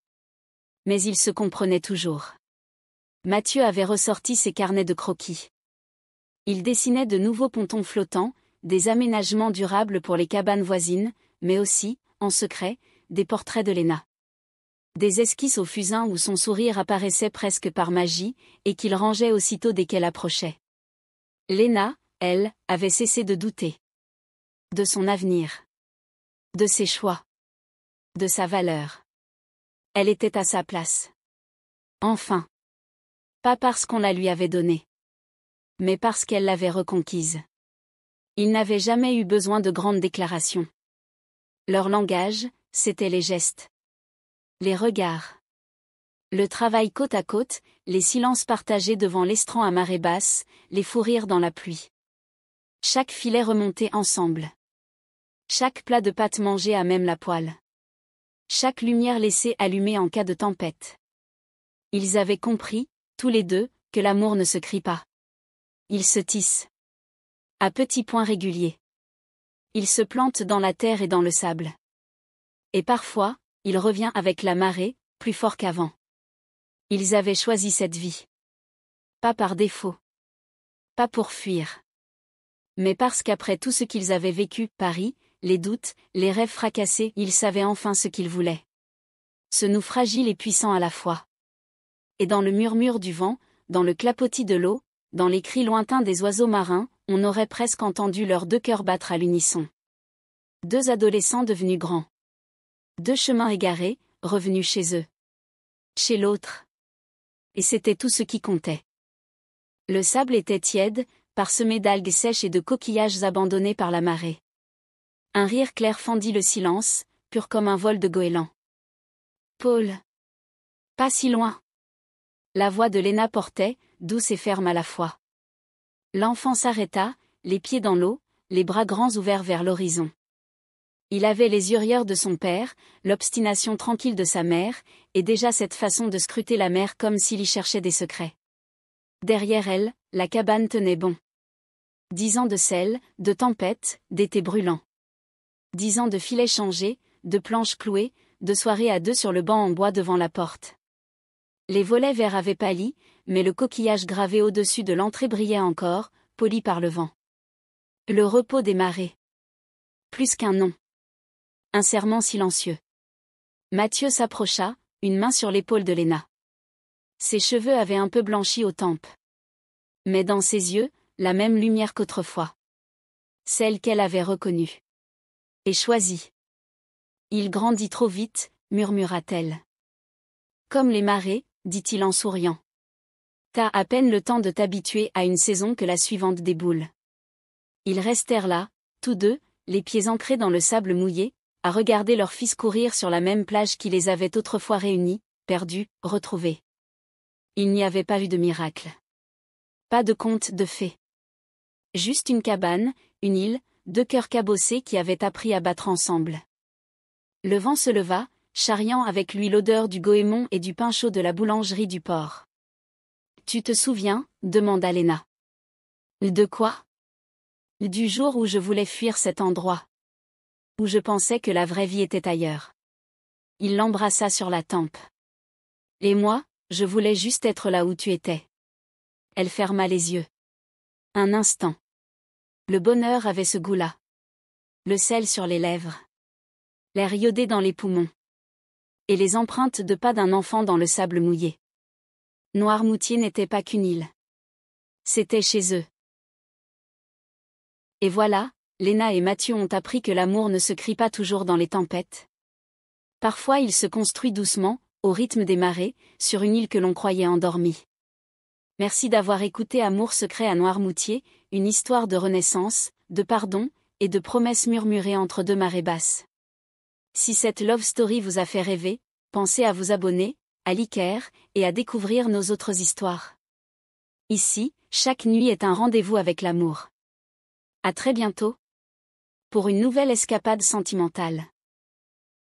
A: Mais ils se comprenaient toujours. Mathieu avait ressorti ses carnets de croquis. Il dessinait de nouveaux pontons flottants, des aménagements durables pour les cabanes voisines, mais aussi, en secret, des portraits de Léna. Des esquisses au fusain où son sourire apparaissait presque par magie, et qu'il rangeait aussitôt dès qu'elle approchait. Léna, elle, avait cessé de douter. De son avenir. De ses choix. De sa valeur. Elle était à sa place. Enfin. Pas parce qu'on la lui avait donnée. Mais parce qu'elle l'avait reconquise. Il n'avait jamais eu besoin de grandes déclarations. Leur langage, c'étaient les gestes. Les regards. Le travail côte à côte, les silences partagés devant l'estran à marée basse, les fous rires dans la pluie. Chaque filet remonté ensemble. Chaque plat de pâtes mangé à même la poêle. Chaque lumière laissée allumée en cas de tempête. Ils avaient compris, tous les deux, que l'amour ne se crie pas. Il se tisse. À petits points réguliers. Il se plante dans la terre et dans le sable. Et parfois, il revient avec la marée, plus fort qu'avant. Ils avaient choisi cette vie. Pas par défaut. Pas pour fuir. Mais parce qu'après tout ce qu'ils avaient vécu, Paris, les doutes, les rêves fracassés, ils savaient enfin ce qu'ils voulaient. Se nous fragiles et puissants à la fois. Et dans le murmure du vent, dans le clapotis de l'eau, dans les cris lointains des oiseaux marins, on aurait presque entendu leurs deux cœurs battre à l'unisson. Deux adolescents devenus grands. Deux chemins égarés, revenus chez eux. Chez l'autre. Et c'était tout ce qui comptait. Le sable était tiède, parsemé d'algues sèches et de coquillages abandonnés par la marée. Un rire clair fendit le silence, pur comme un vol de goéland. Paul. Pas si loin. La voix de Léna portait, douce et ferme à la fois. L'enfant s'arrêta, les pieds dans l'eau, les bras grands ouverts vers l'horizon. Il avait les yeux rieurs de son père, l'obstination tranquille de sa mère, et déjà cette façon de scruter la mer comme s'il y cherchait des secrets. Derrière elle, la cabane tenait bon. 10 ans de sel, de tempêtes, d'été brûlants. 10 ans de filets changés, de planches clouées, de soirées à deux sur le banc en bois devant la porte. Les volets verts avaient pâli, mais le coquillage gravé au-dessus de l'entrée brillait encore, poli par le vent. Le repos des marées. Plus qu'un nom. Un serment silencieux. Mathieu s'approcha, une main sur l'épaule de Léna. Ses cheveux avaient un peu blanchi aux tempes. Mais dans ses yeux, la même lumière qu'autrefois. Celle qu'elle avait reconnue. Et choisie. Il grandit trop vite, murmura-t-elle. Comme les marées, dit-il en souriant. T'as à peine le temps de t'habituer à une saison que la suivante déboule. Ils restèrent là, tous deux, les pieds ancrés dans le sable mouillé, à regarder leur fils courir sur la même plage qui les avait autrefois réunis, perdus, retrouvés. Il n'y avait pas eu de miracle. Pas de conte de fées. Juste une cabane, une île, deux cœurs cabossés qui avaient appris à battre ensemble. Le vent se leva, charriant avec lui l'odeur du goémon et du pain chaud de la boulangerie du port. « Tu te souviens ?» demanda Léna. « De quoi ?»« Du jour où je voulais fuir cet endroit. Où je pensais que la vraie vie était ailleurs. » Il l'embrassa sur la tempe. « Et moi, je voulais juste être là où tu étais. » Elle ferma les yeux. Un instant. Le bonheur avait ce goût-là. Le sel sur les lèvres. L'air iodé dans les poumons. Et les empreintes de pas d'un enfant dans le sable mouillé. Noirmoutier n'était pas qu'une île. C'était chez eux. Et voilà, Léna et Mathieu ont appris que l'amour ne se crie pas toujours dans les tempêtes. Parfois il se construit doucement, au rythme des marées, sur une île que l'on croyait endormie. Merci d'avoir écouté Amour secret à Noirmoutier, une histoire de renaissance, de pardon, et de promesses murmurées entre deux marées basses. Si cette love story vous a fait rêver, pensez à vous abonner, à liker, et à découvrir nos autres histoires. Ici, chaque nuit est un rendez-vous avec l'amour. À très bientôt pour une nouvelle escapade sentimentale.